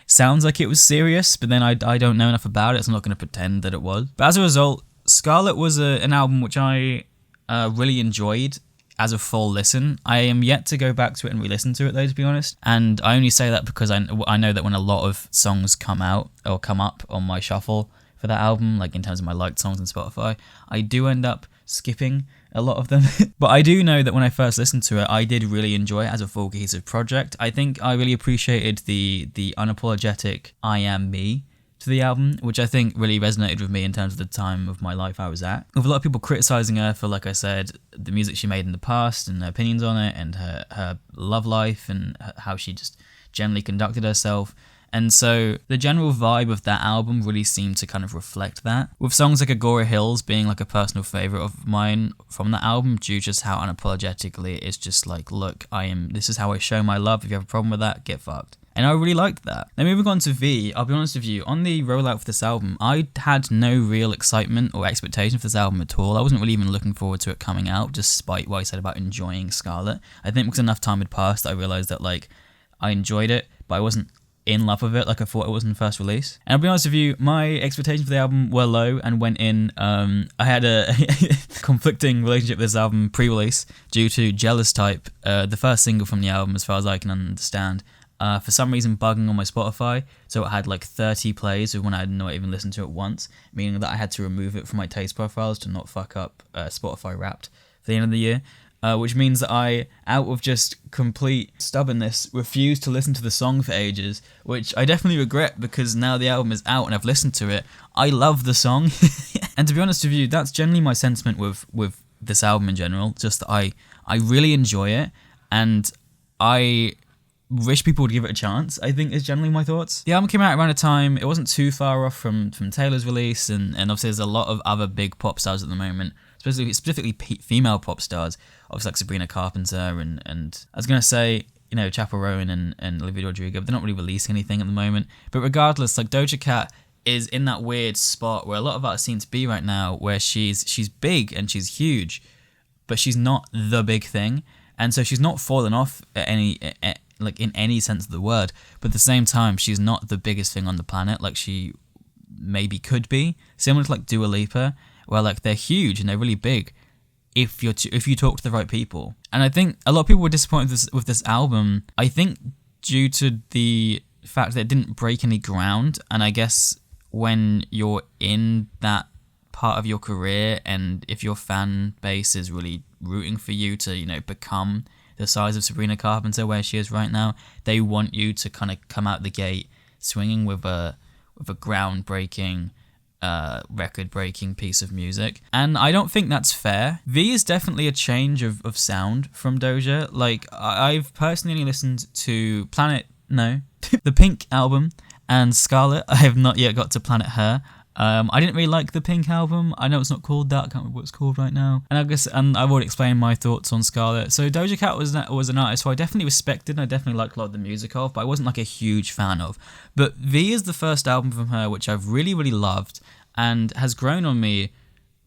sounds like it was serious, but then I don't know enough about it, so I'm not going to pretend that it was. But as a result, Scarlet was an album which I really enjoyed as a full listen. I am yet to go back to it and re-listen to it, though, to be honest. And I only say that because I know that when a lot of songs come out or come up on my shuffle for that album, like in terms of my liked songs on Spotify, I do end up skipping a lot of them. But I do know that when I first listened to it, I did really enjoy it as a full cohesive project. I think I really appreciated the unapologetic I am me to the album, which I think really resonated with me in terms of the time of my life I was at. With a lot of people criticizing her for, like I said, the music she made in the past and her opinions on it and her love life and how she just generally conducted herself. And so the general vibe of that album really seemed to kind of reflect that, with songs like Agora Hills being like a personal favorite of mine from that album, due just how unapologetically it's just like, look, this is how I show my love. If you have a problem with that, get fucked. And I really liked that. Now moving on to V, I'll be honest with you, on the rollout for this album, I had no real excitement or expectation for this album at all. I wasn't really even looking forward to it coming out, despite what I said about enjoying Scarlet. I think because enough time had passed, I realised that I enjoyed it, but I wasn't in love with it like I thought it was in the first release. And I'll be honest with you, my expectations for the album were low and went in. I had a conflicting relationship with this album pre-release due to Jealous Type, the first single from the album as far as I can understand. For some reason bugging on my Spotify, so it had 30 plays when I had not even listened to it once, meaning that I had to remove it from my taste profiles to not fuck up Spotify Wrapped for the end of the year, which means that I, out of just complete stubbornness, refused to listen to the song for ages, which I definitely regret because now the album is out and I've listened to it, I love the song. And to be honest with you, that's generally my sentiment with this album in general, just that I really enjoy it, and I wish people would give it a chance, I think is generally my thoughts. The album came out around a time, it wasn't too far off from Taylor's release, and obviously there's a lot of other big pop stars at the moment, specifically female pop stars, obviously like Sabrina Carpenter and I was going to say, Chappell Rowan and Olivia Rodrigo, but they're not really releasing anything at the moment. But regardless, Doja Cat is in that weird spot where a lot of artists seem to be right now, where she's big and she's huge, but she's not the big thing, and so she's not fallen off at in any sense of the word, but at the same time, she's not the biggest thing on the planet like she maybe could be. Similar to Dua Lipa, where they're huge and they're really big if you talk to the right people. And I think a lot of people were disappointed with this album. I think due to the fact that it didn't break any ground, and I guess when you're in that part of your career, and if your fan base is really rooting for you to, you know, become the size of Sabrina Carpenter where she is right now, they want you to kind of come out the gate swinging with a groundbreaking, record-breaking piece of music. And I don't think that's fair. V is definitely a change of sound from Doja. Like, I've personally listened to the Pink album, and Scarlet. I have not yet got to Planet Her. I didn't really like the Pink album. I know it's not called that. I can't remember what it's called right now. And I guess, and I've already explained my thoughts on Scarlet. So Doja Cat was an artist who I definitely respected, and I definitely liked a lot of the music of, but I wasn't like a huge fan of. But V is the first album from her which I've really, really loved, and has grown on me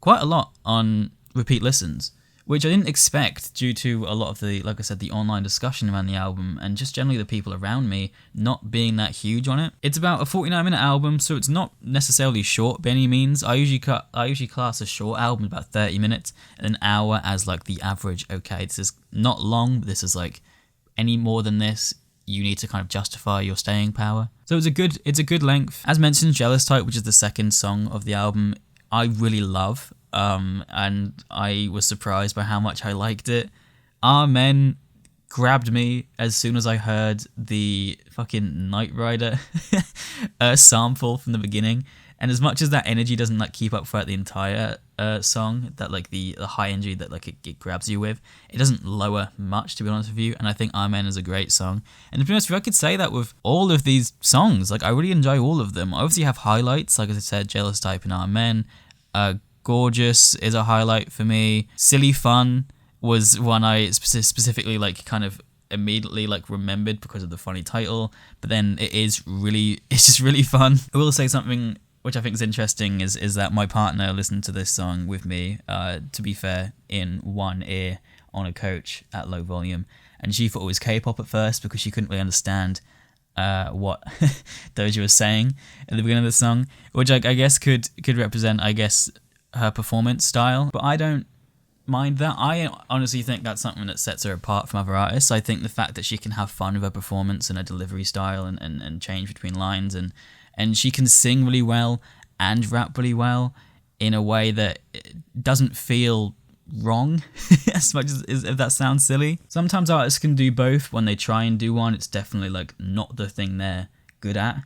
quite a lot on repeat listens, which I didn't expect due to a lot of the, like I said, the online discussion around the album, and just generally the people around me not being that huge on it. It's about a 49-minute album, so it's not necessarily short by any means. I usually class a short album about 30 minutes, and an hour as like the average. Okay, this is not long, but this is like, any more than this, you need to kind of justify your staying power. So it's a good length. As mentioned, Jealous Type, which is the second song of the album, I really love. And I was surprised by how much I liked it. Amen grabbed me as soon as I heard the fucking Knight Rider sample from the beginning. And as much as that energy doesn't like keep up throughout the entire song, that like the high energy that like it grabs you with, it doesn't lower much, to be honest with you. And I think Amen is a great song. And to be honest with you, I could say that with all of these songs. Like, I really enjoy all of them. I obviously have highlights, like as I said, Jealous Type and Amen. Gorgeous is a highlight for me. Silly Fun was one I specifically like kind of immediately like remembered because of the funny title, but then it's just really fun. I will say something which I think is interesting is that my partner listened to this song with me, to be fair, in one ear on a coach at low volume, and she thought it was K-pop at first because she couldn't really understand what Doja was saying at the beginning of the song, which I guess could represent, I guess, her performance style, but I don't mind that. I honestly think that's something that sets her apart from other artists. I think the fact that she can have fun with her performance and her delivery style and change between lines, and she can sing really well and rap really well in a way that doesn't feel wrong, as much as if that sounds silly. Sometimes artists can do both. When they try and do one, it's definitely like not the thing they're good at.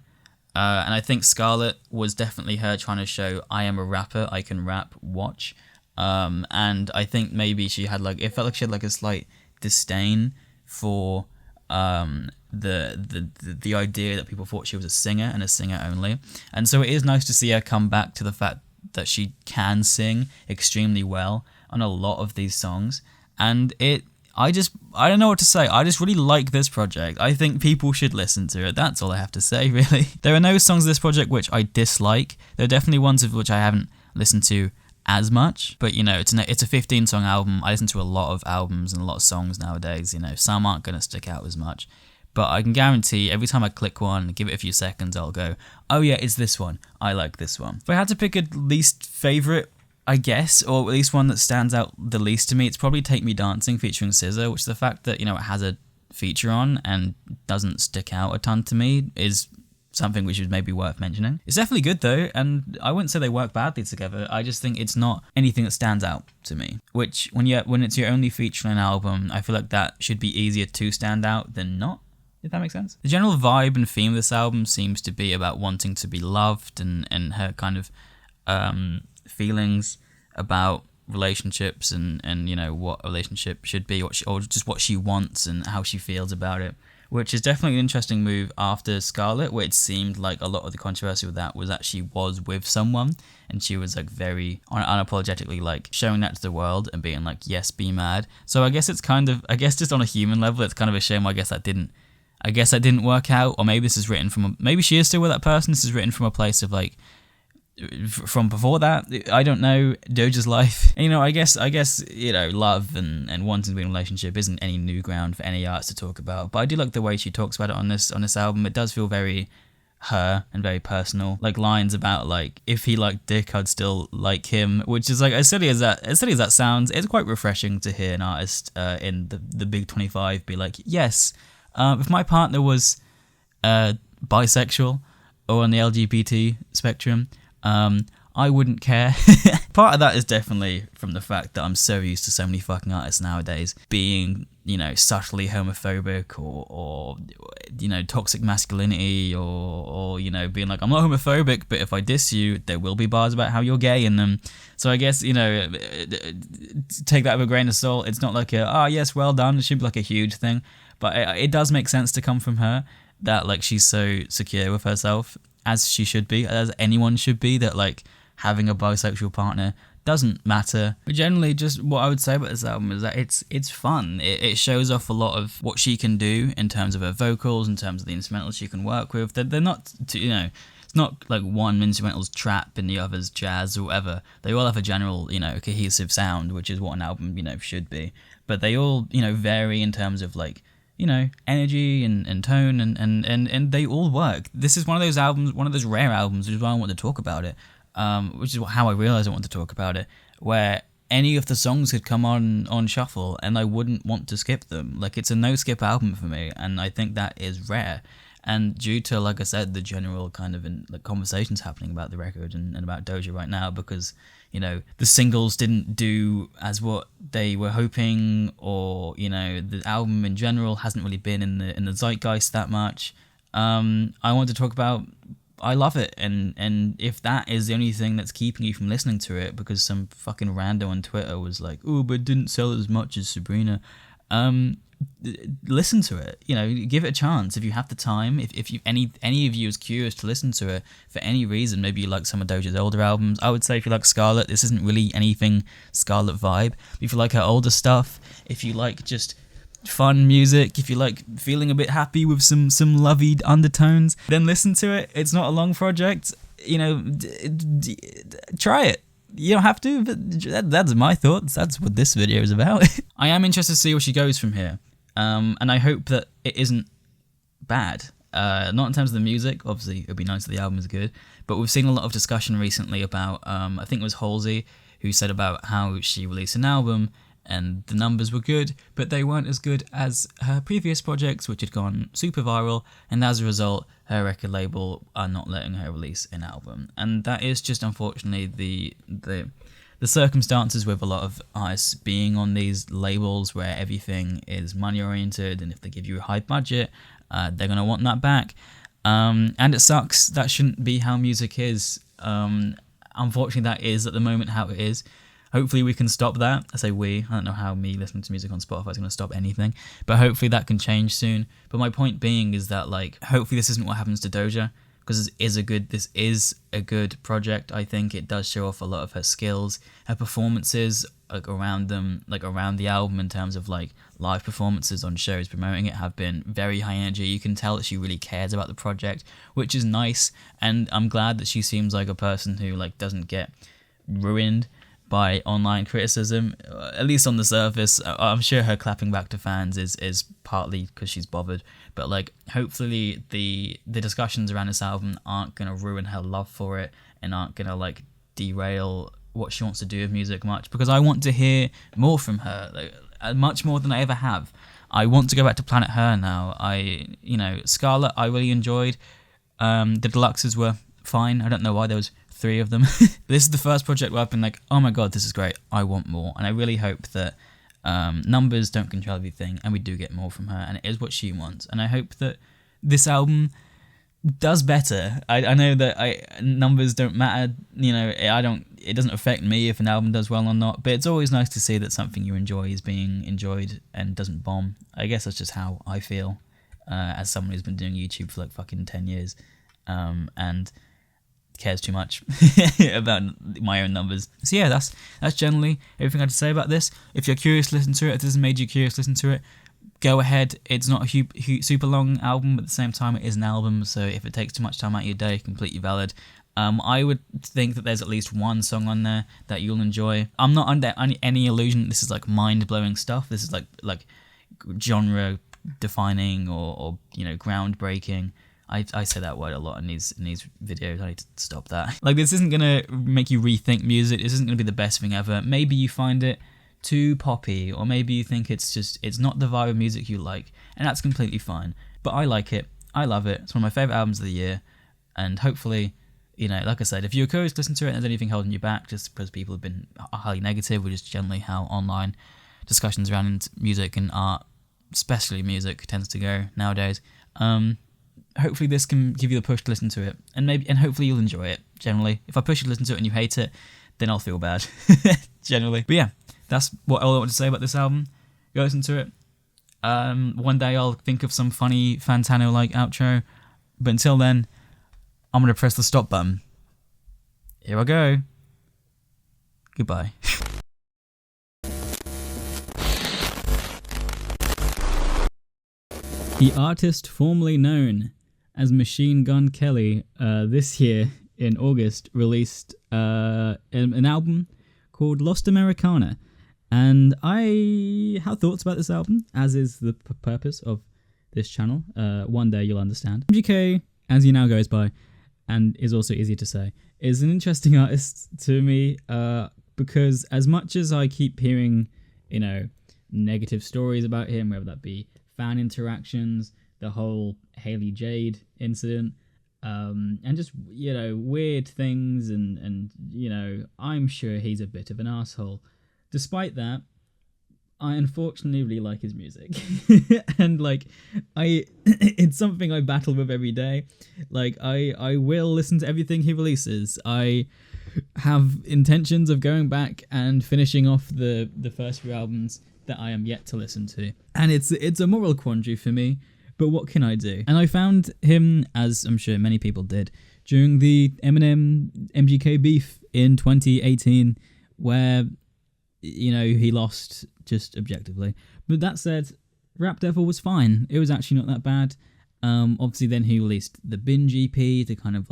And I think Scarlet was definitely her trying to show, I am a rapper, I can rap, watch. And I think maybe she had like, it felt like she had like a slight disdain for the idea that people thought she was a singer and a singer only. And so it is nice to see her come back to the fact that she can sing extremely well on a lot of these songs. And I don't know what to say. I just really like this project. I think people should listen to it. That's all I have to say, really. There are no songs of this project which I dislike. There are definitely ones of which I haven't listened to as much. But, you know, it's a 15-song album. I listen to a lot of albums and a lot of songs nowadays. You know, some aren't going to stick out as much. But I can guarantee every time I click one, give it a few seconds, I'll go, oh yeah, it's this one. I like this one. If I had to pick a least favourite, I guess, or at least one that stands out the least to me, it's probably Take Me Dancing featuring SZA, which the fact that, you know, it has a feature on and doesn't stick out a ton to me is something which is maybe worth mentioning. It's definitely good though, and I wouldn't say they work badly together. I just think it's not anything that stands out to me, which when it's your only feature on an album, I feel like that should be easier to stand out than not, if that makes sense. The general vibe and theme of this album seems to be about wanting to be loved and her kind of feelings about relationships and you know what a relationship should be, or just what she wants and how she feels about it, which is definitely an interesting move after Scarlet, where it seemed like a lot of the controversy with that was that she was with someone and she was like very unapologetically like showing that to the world and being like, yes, be mad. So I guess it's kind of, I guess just on a human level, it's kind of a shame. I guess that didn't work out, or maybe this is written from maybe she is still with that person. This is written from a place of like, from before that, I don't know, Doja's life. And, you know, I guess you know, love and wanting to be in a relationship isn't any new ground for any artist to talk about, but I do like the way she talks about it on this album. It does feel very her and very personal, like lines about like, if he liked dick, I'd still like him, which is like, as silly as that sounds, it's quite refreshing to hear an artist in the big 25 be like, yes, If my partner was bisexual or on the LGBT spectrum, I wouldn't care. Part of that is definitely from the fact that I'm so used to so many fucking artists nowadays being, subtly homophobic or toxic masculinity or being like, I'm not homophobic, but if I diss you, there will be bars about how you're gay in them. So I guess, take that with a grain of salt. It's not like yes, well done. It should be like a huge thing. But it does make sense to come from her that like she's so secure with herself, as she should be, as anyone should be, that like having a bisexual partner doesn't matter. But generally, just what I would say about this album is that it's fun. It shows off a lot of what she can do in terms of her vocals, in terms of the instrumentals she can work with. They're not, it's not like one instrumental's trap and the other's jazz or whatever. They all have a general, cohesive sound, which is what an album, should be. But they all, vary in terms of like, energy and tone and they all work. This is one of those albums, one of those rare albums, which is why I want to talk about it. Which is how I realised I wanted to talk about it, where any of the songs could come on shuffle and I wouldn't want to skip them. Like, it's a no-skip album for me, and I think that is rare. And due to, like I said, the general kind of conversations happening about the record and about Doja right now, because, the singles didn't do as what they were hoping, or, the album in general hasn't really been in the zeitgeist that much. I want to talk about I love it, and if that is the only thing that's keeping you from listening to it because some fucking rando on Twitter was like, oh, but it didn't sell as much as Sabrina, listen to it, give it a chance if you have the time. If you any of you is curious to listen to it for any reason, maybe you like some of Doja's older albums. I would say if you like Scarlet, this isn't really anything Scarlet vibe. If you like her older stuff, if you like just fun music, if you like feeling a bit happy with some lovey undertones, then listen to it. It's not a long project, try it. You don't have to, but that's my thoughts. That's what this video is about. I am interested to see where she goes from here, and I hope that it isn't bad. Not in terms of the music, obviously it would be nice if the album is good, but we've seen a lot of discussion recently about, I think it was Halsey who said about how she released an album and the numbers were good, but they weren't as good as her previous projects, which had gone super viral, and as a result, her record label are not letting her release an album. And that is just, unfortunately, the circumstances with a lot of artists being on these labels where everything is money-oriented, and if they give you a high budget, they're going to want that back. And it sucks. That shouldn't be how music is. Unfortunately, that is, at the moment, how it is. Hopefully we can stop that. I say we. I don't know how me listening to music on Spotify is going to stop anything. But hopefully that can change soon. But my point being is that, like, hopefully this isn't what happens to Doja. Because this is a good project. I think it does show off a lot of her skills. Her performances, like, around the album in terms of, like, live performances on shows promoting it have been very high energy. You can tell that she really cares about the project, which is nice. And I'm glad that she seems like a person who, like, doesn't get ruined by online criticism, at least on the surface. I'm sure her clapping back to fans is partly because she's bothered, but like hopefully the discussions around this album aren't gonna ruin her love for it and aren't gonna like derail what she wants to do with music much, because I want to hear more from her, like, much more than I ever have. I want to go back to Planet Her now. Scarlet I really enjoyed. The deluxes were fine. I don't know why there was 3 of them. This is the first project where I've been like, oh my god, this is great, I want more. And I really hope that numbers don't control everything and we do get more from her, and it is what she wants. And I hope that this album does better. I know that numbers don't matter, it doesn't affect me if an album does well or not, but it's always nice to see that something you enjoy is being enjoyed and doesn't bomb. I guess that's just how I feel, as someone who's been doing YouTube for like fucking 10 years, and cares too much about my own numbers. So yeah, that's generally everything I had to say about this. If you're curious, listen to it. If this has made you curious, listen to it. Go ahead. It's not a super long album, but at the same time, it is an album. So if it takes too much time out of your day, completely valid. I would think that there's at least one song on there that you'll enjoy. I'm not under any illusion this is like mind-blowing stuff. This is like genre defining or groundbreaking. I say that word a lot in these videos. I need to stop that. Like, this isn't gonna make you rethink music. This isn't gonna be the best thing ever. Maybe you find it too poppy, or maybe you think it's not the vibe of music you like, and that's completely fine. But I like it. I love it. It's one of my favourite albums of the year, and hopefully, like I said, if you're curious to listen to it and there's anything holding you back just because people have been highly negative, which is generally how online discussions around music and art, especially music, tends to go nowadays, hopefully this can give you the push to listen to it, and hopefully you'll enjoy it. Generally, if I push you to listen to it and you hate it, then I'll feel bad. Generally, but yeah, that's all I want to say about this album. Go listen to it. One day I'll think of some funny Fantano-like outro, but until then, I'm gonna press the stop button. Here I go. Goodbye. The artist formerly known as Machine Gun Kelly, this year in August released an album called Lost Americana, and I have thoughts about this album, as is the purpose of this channel. One day you'll understand. MGK, as he now goes by, and is also easier to say, is an interesting artist to me, because as much as I keep hearing, negative stories about him, whether that be fan interactions, the whole Haley Jade incident, and just, weird things, and I'm sure he's a bit of an asshole. Despite that, I unfortunately really like his music. And it's something I battle with every day. I will listen to everything he releases. I have intentions of going back and finishing off the first few albums that I am yet to listen to. And it's a moral quandary for me, but what can I do? And I found him, as I'm sure many people did, during the Eminem MGK beef in 2018, where he lost just objectively. But that said, Rap Devil was fine. It was actually not that bad. Obviously then he released the Binge EP to kind of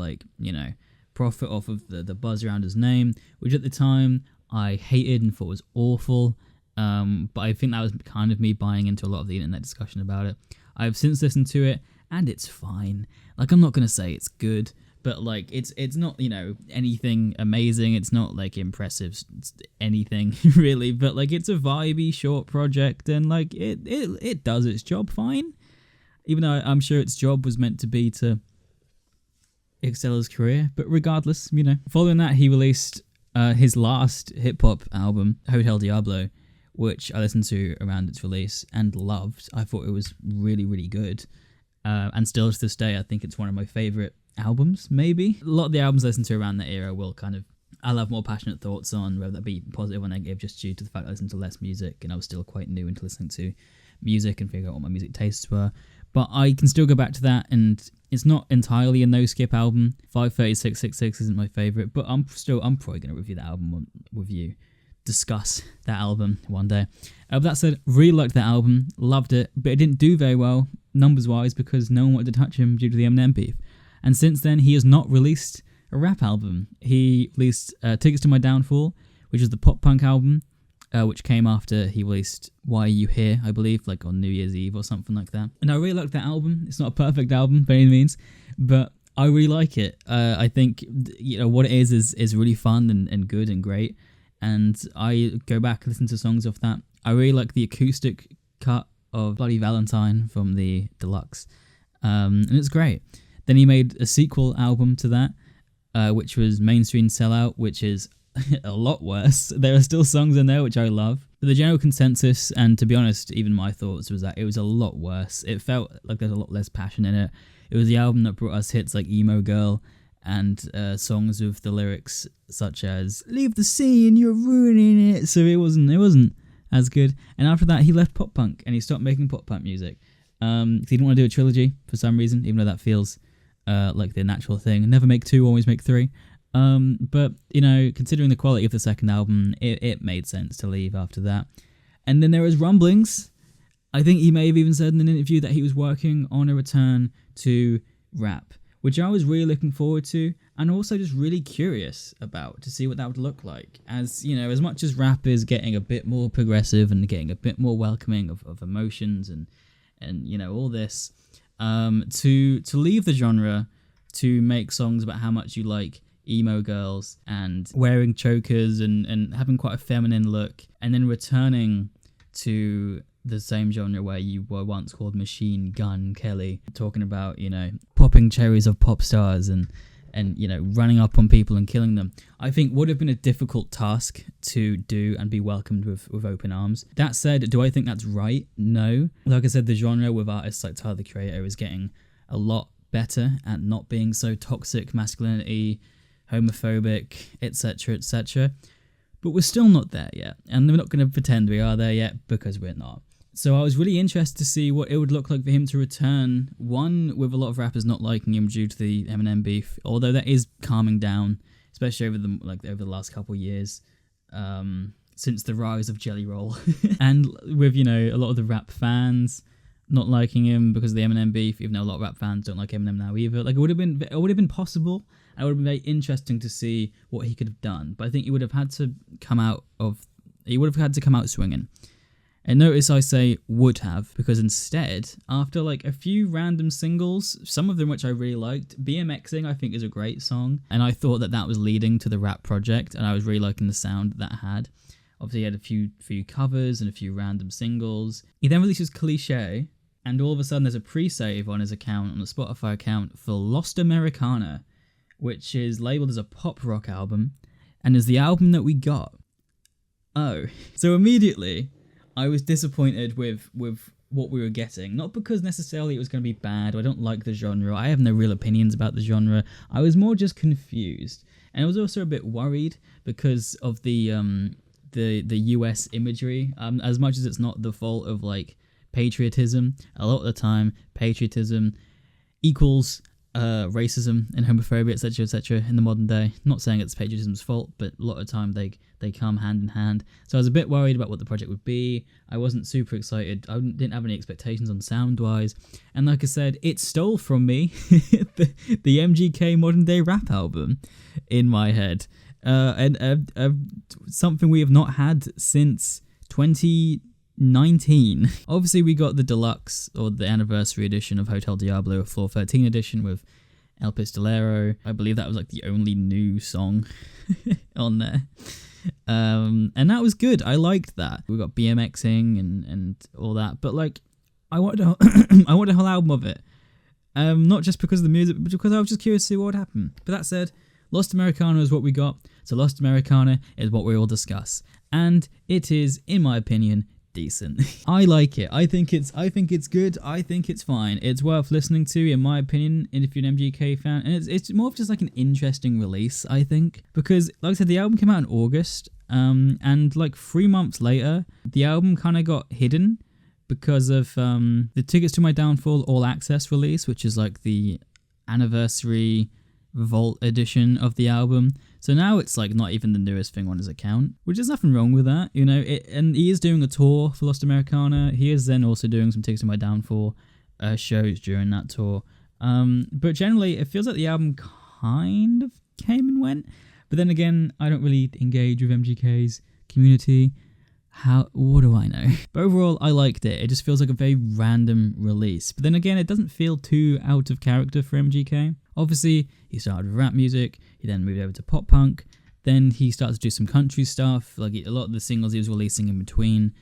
profit off of the buzz around his name, which at the time I hated and thought was awful. But I think that was kind of me buying into a lot of the internet discussion about it. I've since listened to it, and it's fine. I'm not going to say it's good, but it's not, anything amazing. It's not impressive anything really, but it's a vibey short project, and it does its job fine. Even though I'm sure its job was meant to be to excel his career, but regardless, Following that, he released his last hip hop album, Hotel Diablo, which I listened to around its release and loved. I thought it was really, really good. And still to this day, I think it's one of my favourite albums, maybe. A lot of the albums I listened to around that era I'll have more passionate thoughts on, whether that be positive or negative, just due to the fact I listened to less music and I was still quite new into listening to music and figure out what my music tastes were. But I can still go back to that, and it's not entirely a no-skip album. 53666 isn't my favourite, but I'm probably going to review that album with you. Discuss that album one day. But that said, really liked that album, loved it, but it didn't do very well numbers-wise because no one wanted to touch him due to the Eminem beef. And since then, he has not released a rap album. He released Tickets to My Downfall, which is the pop-punk album, which came after he released Why Are You Here, I believe, on New Year's Eve or something like that. And I really liked that album. It's not a perfect album by any means, but I really like it. I think what it is really fun and good and great. And I go back and listen to songs off that. I really like the acoustic cut of Bloody Valentine from the deluxe, and it's great. Then he made a sequel album to that, which was Mainstream Sellout, which is a lot worse. There are still songs in there which I love, but the general consensus, and to be honest, even my thoughts, was that it was a lot worse. It felt like there's a lot less passion in it. It was the album that brought us hits like Emo Girl, and songs with the lyrics such as "Leave the scene, you're ruining it." So it wasn't as good. And after that, he left pop punk and he stopped making pop punk music. He didn't want to do a trilogy for some reason, even though that feels like the natural thing. Never make two, always make three. But considering the quality of the second album, it made sense to leave after that. And then there was rumblings. I think he may have even said in an interview that he was working on a return to rap, which I was really looking forward to, and also just really curious about to see what that would look like. As as much as rap is getting a bit more progressive and getting a bit more welcoming of emotions and all this, to leave the genre to make songs about how much you like emo girls and wearing chokers and having quite a feminine look, and then returning to the same genre where you were once called Machine Gun Kelly, talking about, popping cherries of pop stars and running up on people and killing them, I think would have been a difficult task to do and be welcomed with open arms. That said, do I think that's right? No. Like I said, the genre with artists like Tyler, the Creator, is getting a lot better at not being so toxic masculinity, homophobic, etc., etc. But we're still not there yet, and we're not going to pretend we are there yet, because we're not. So I was really interested to see what it would look like for him to return, one, with a lot of rappers not liking him due to the Eminem beef, although that is calming down, especially over the last couple of years, since the rise of Jelly Roll. And with, a lot of the rap fans not liking him because of the Eminem beef, even though a lot of rap fans don't like Eminem now either. Like, it would have been possible, and it would have been very interesting to see what he could have done. But I think he would have had to come out swinging. And notice I say would have, because instead, after a few random singles, some of them which I really liked, BMXing I think is a great song, and I thought that was leading to the rap project, and I was really liking the sound that had. Obviously he had a few covers and a few random singles. He then releases Cliche, and all of a sudden there's a pre-save on his account, on the Spotify account, for Lost Americana, which is labelled as a pop rock album, and is the album that we got. Oh, so immediately I was disappointed with what we were getting. Not because necessarily it was going to be bad, or I don't like the genre. I have no real opinions about the genre. I was more just confused. And I was also a bit worried because of the US imagery. As much as it's not the fault of patriotism, a lot of the time patriotism equals racism and homophobia, etc., in the modern day. Not saying it's patriotism's fault, but a lot of the time they come hand in hand. So I was a bit worried about what the project would be. I wasn't super excited. I didn't have any expectations on sound-wise. And like I said, it stole from me the MGK modern day rap album in my head. And something we have not had since 2019. Obviously, we got the deluxe or the anniversary edition of Hotel Diablo, a Floor 13 edition with El Pistolero. I believe that was the only new song on there. And that was good. I liked that. We got BMXing and all that, but I wanted I wanted a whole album of it. Not just because of the music, but because I was just curious to see what would happen. But that said, Lost Americana is what we got. So Lost Americana is what we all discuss, and it is, in my opinion, decent. I like it. I think it's good. I think it's fine. It's worth listening to, in my opinion, and if you're an MGK fan. And it's more of just an interesting release, I think, because like I said, the album came out in August, and 3 months later, the album kind of got hidden because of the Tickets to My Downfall All Access release, which is the anniversary Vault edition of the album. So now it's not even the newest thing on his account, which is nothing wrong with that, and he is doing a tour for Lost Americana. He is then also doing some Tickets to My Downfall shows during that tour. But generally, it feels like the album kind of came and went. But then again, I don't really engage with MGK's community. What do I know? But overall, I liked it. It just feels like a very random release. But then again, it doesn't feel too out of character for MGK. Obviously, he started with rap music, he then moved over to pop punk, then he started to do some country stuff. A lot of the singles he was releasing in between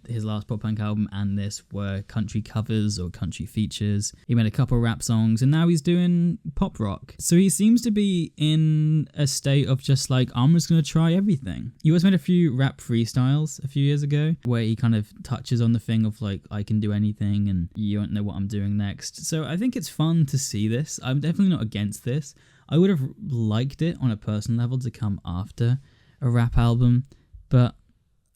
his last pop punk album and this were country covers or country features. He made a couple rap songs, and now he's doing pop rock. So he seems to be in a state of just I'm just going to try everything. He also made a few rap freestyles a few years ago where he kind of touches on the thing of I can do anything and you don't know what I'm doing next. So I think it's fun to see this. I'm definitely not against this. I would have liked it on a personal level to come after a rap album, but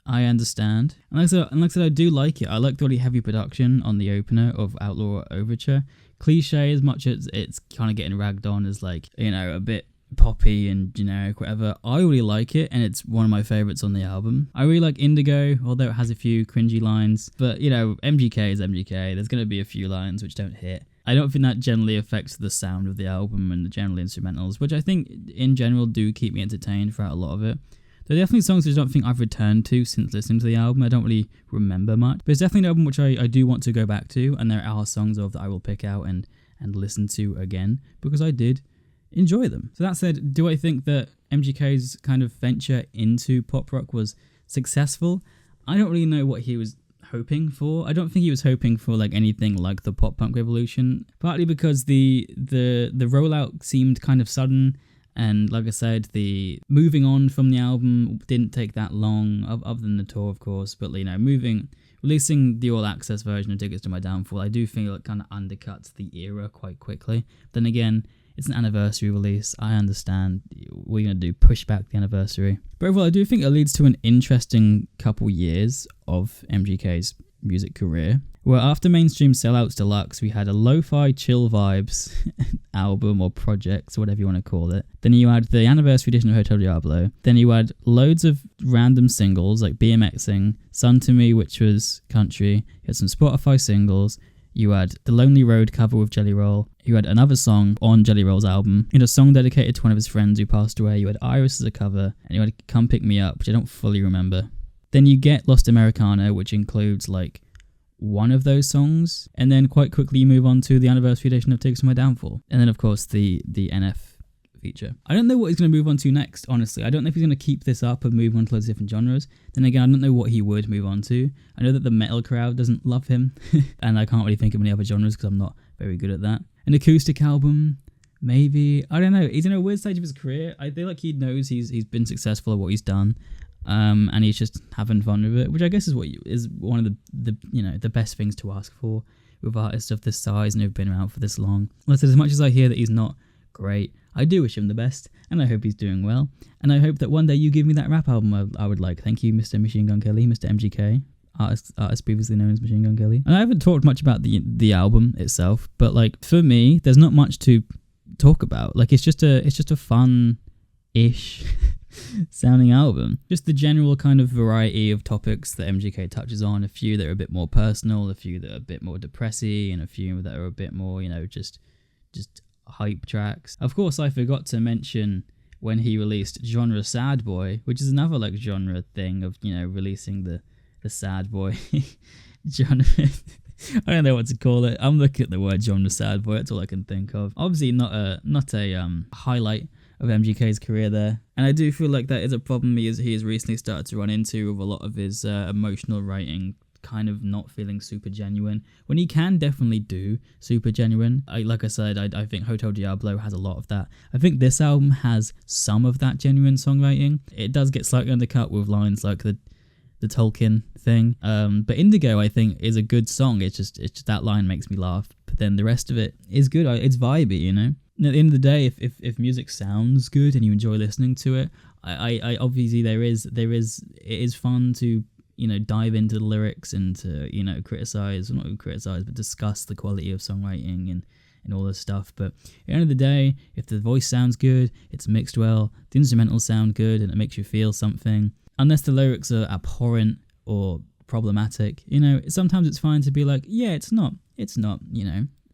I understand. And like I said, I do like it. I like the really heavy production on the opener of Outlaw Overture. Cliche, as much as it's kind of getting ragged on as a bit poppy and generic, whatever. I really like it, and it's one of my favourites on the album. I really like Indigo, although it has a few cringy lines. But, MGK is MGK. There's going to be a few lines which don't hit. I don't think that generally affects the sound of the album and the general instrumentals, which I think in general do keep me entertained throughout a lot of it. There are definitely songs which I don't think I've returned to since listening to the album. I don't really remember much. But it's definitely an album which I do want to go back to, and there are songs that I will pick out and listen to again, because I did enjoy them. So that said, do I think that MGK's kind of venture into pop rock was successful? I don't really know what he was hoping for. I don't think he was hoping for like anything like the pop punk revolution, partly because the rollout seemed kind of sudden, and like I said, the moving on from the album didn't take that long, other than the tour of course, but you know, releasing the all access version of Tickets to My Downfall, I do feel it kind of undercuts the era quite quickly. Then again, it's an anniversary release. I understand we're going to do push back the anniversary. But overall, I do think it leads to an interesting couple years of MGK's music career, where after Mainstream Sellouts Deluxe, we had a lo-fi chill vibes album or project, or whatever you want to call it. Then you had the anniversary edition of Hotel Diablo. Then you had loads of random singles like BMXing, Sun to Me, which was country. You had some Spotify singles. You had The Lonely Road cover with Jelly Roll. You had another song on Jelly Roll's album. You had a song dedicated to one of his friends who passed away. You had Iris as a cover. And you had Come Pick Me Up, which I don't fully remember. Then you get Lost Americana, which includes like one of those songs. And then quite quickly you move on to the anniversary edition of Tickets to My Downfall. And then of course the NF feature. I don't know what he's going to move on to next, honestly. I don't know if he's going to keep this up and move on to loads of different genres. Then again, I don't know what he would move on to. I know that the metal crowd doesn't love him, and I can't really think of any other genres because I'm not very good at that. An acoustic album, maybe. I don't know. He's in a weird stage of his career. I feel like he knows he's been successful at what he's done, and he's just having fun with it, which I guess is one of the best things to ask for with artists of this size and who've been around for this long. Like, as much as I hear that he's not great, I do wish him the best, and I hope he's doing well, and I hope that one day you give me that rap album I would like. Thank you, Mr. Machine Gun Kelly, Mr. MGK, artist previously known as Machine Gun Kelly. And I haven't talked much about the album itself, but like for me, there's not much to talk about. Like it's just a fun-ish sounding album. Just the general kind of variety of topics that MGK touches on. A few that are a bit more personal, a few that are a bit more depressy, and a few that are a bit more, just hype tracks. Of course, I forgot to mention when he released Genre Sad Boy, which is another like genre thing of releasing the sad boy genre. I don't know what to call it. I'm looking at the word Genre Sad Boy. That's all I can think of. Obviously, not a highlight of MGK's career there, and I do feel like that is a problem he has recently started to run into with a lot of his emotional writing kind of not feeling super genuine, when he can definitely do super genuine. Like I said, I think Hotel Diablo has a lot of that. I think this album has some of that genuine songwriting. It does get slightly undercut with lines like the Tolkien thing, but Indigo I think is a good song. It's just that line makes me laugh, but then the rest of it is good. It's vibey, And at the end of the day, if music sounds good and you enjoy listening to it, I obviously it is fun to dive into the lyrics and to, not criticize, but discuss the quality of songwriting and all this stuff. But at the end of the day, if the voice sounds good, it's mixed well, the instrumentals sound good, and it makes you feel something, unless the lyrics are abhorrent or problematic, sometimes it's fine to be like, yeah, it's not,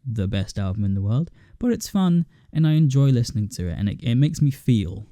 the best album in the world, but it's fun and I enjoy listening to it, and it makes me feel.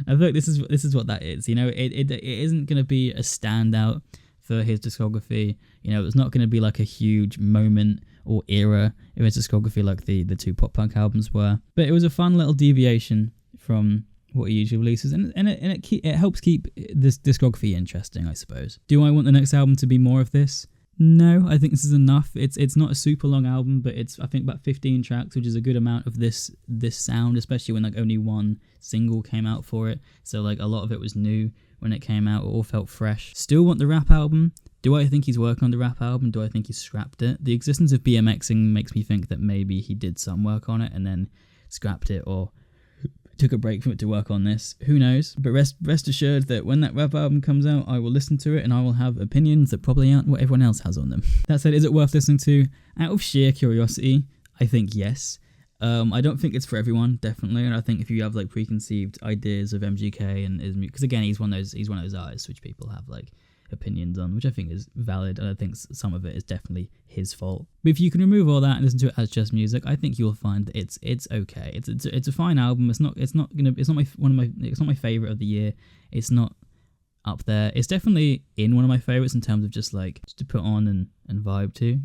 I feel like this is what that is. It isn't going to be a standout for his discography. It's not going to be like a huge moment or era of his discography like the two pop punk albums were. But it was a fun little deviation from what he usually releases, and it helps keep this discography interesting, I suppose. Do I want the next album to be more of this? No, I think this is enough. It's not a super long album, but it's I think about 15 tracks, which is a good amount of this sound, especially when like only one single came out for it. So like a lot of it was new when it came out. It all felt fresh. Still want the rap album. Do I think he's working on the rap album? Do I think he's scrapped it? The existence of BMXing makes me think that maybe he did some work on it and then scrapped it, or took a break from it to work on this. Who knows? But rest assured that when that rap album comes out, I will listen to it and I will have opinions that probably aren't what everyone else has on them. That said, is it worth listening to? Out of sheer curiosity, I think yes. I don't think it's for everyone, definitely, and I think if you have like preconceived ideas of MGK and his music, because again, he's one of those artists which people have like opinions on, which I think is valid, and I think some of it is definitely his fault. But if you can remove all that and listen to it as just music, I think you'll find that it's okay. It's a fine album. It's not my favorite of the year. It's not up there. It's definitely in one of my favorites in terms of just to put on and vibe to.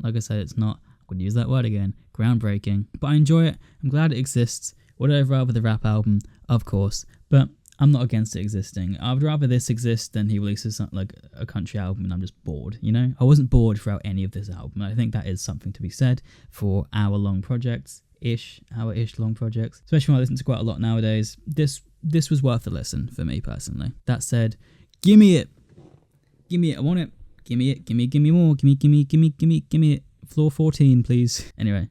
Like I said, it's not, I'm going to use that word again, groundbreaking, but I enjoy it. I'm glad it exists. Would I rather the rap album? Of course, but I'm not against it existing. I would rather this exist than he releases something like a country album and I'm just bored, you know? I wasn't bored throughout any of this album. I think that is something to be said for hour-long projects, hour-ish long projects, especially when I listen to quite a lot nowadays. This was worth a listen for me personally. That said, give me it. Give me it. I want it. Give me it. Give me more. Give me it. Floor 14, please. Anyway,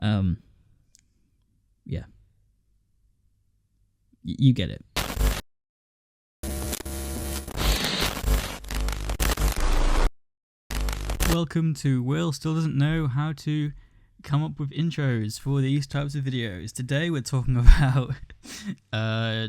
yeah. You get it. Welcome to Will Still Doesn't Know How to Come Up with Intros for these types of videos. Today we're talking about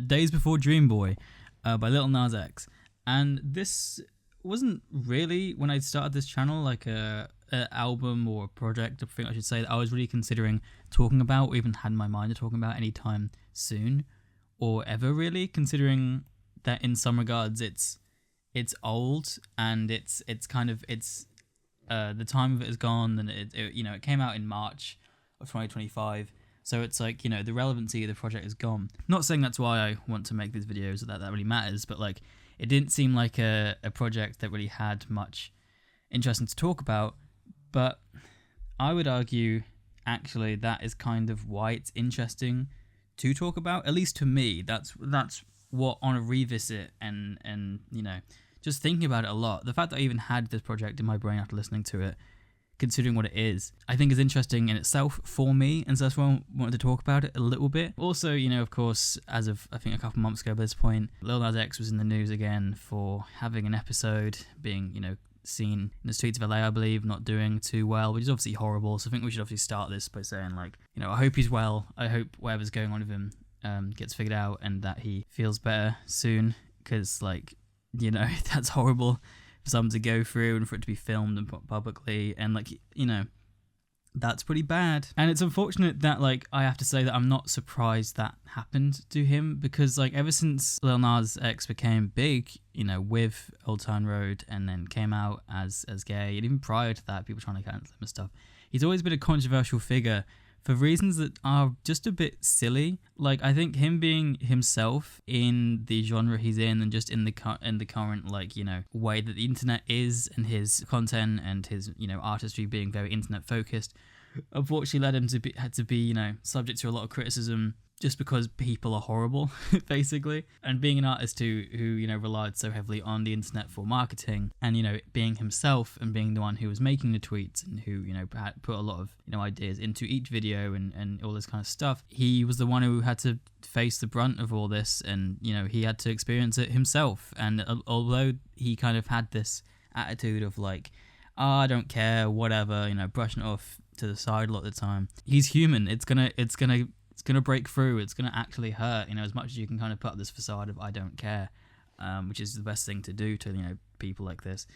Days Before Dreamboy by Lil Nas X. And this wasn't really, when I started this channel, like a album or a project, I think I should say, that I was really considering talking about, or even had in my mind of talking about anytime soon, or ever really, considering that in some regards it's old and it's the time of it is gone, and it came out in March of 2025, so it's like, you know, the relevancy of the project is gone. Not saying that's why I want to make these videos, or that really matters, but like, it didn't seem like a project that really had much interesting to talk about. But I would argue, actually, that is kind of why it's interesting to talk about, at least to me. That's what, on a revisit and you know, just thinking about it a lot, the fact that I even had this project in my brain after listening to it, considering what it is, I think is interesting in itself for me, and so that's why I wanted to talk about it a little bit. Also, you know, of course, as of I think a couple months ago by this point, Lil Nas X was in the news again for having an episode being, you know, seen in the streets of LA, I believe, not doing too well, which is obviously horrible. So I think we should obviously start this by saying, like, you know, I hope he's well. I hope whatever's going on with him gets figured out and that he feels better soon, because, like, you know, that's horrible for someone to go through and for it to be filmed and put publicly, and, like, you know, that's pretty bad. And it's unfortunate that, like, I have to say that I'm not surprised that happened to him, because, like, ever since Lil Nas X became big, you know, with Old Town Road, and then came out as gay, and even prior to that, people trying to cancel him and stuff, he's always been a controversial figure for reasons that are just a bit silly. Like, I think him being himself in the genre he's in, and just in the current, like, you know, way that the internet is, and his content and his, you know, artistry being very internet focused, unfortunately led him to be, you know, subject to a lot of criticism just because people are horrible, basically. And being an artist who, you know, relied so heavily on the internet for marketing, and, you know, being himself and being the one who was making the tweets and who, you know, put a lot of, you know, ideas into each video and all this kind of stuff, he was the one who had to face the brunt of all this, and, you know, he had to experience it himself. And although he kind of had this attitude of, like, oh, I don't care, whatever, you know, brushing it off to the side a lot of the time, he's human. It's gonna break through. It's gonna actually hurt, you know, as much as you can kind of put up this facade of I don't care, which is the best thing to do to, you know, people like this.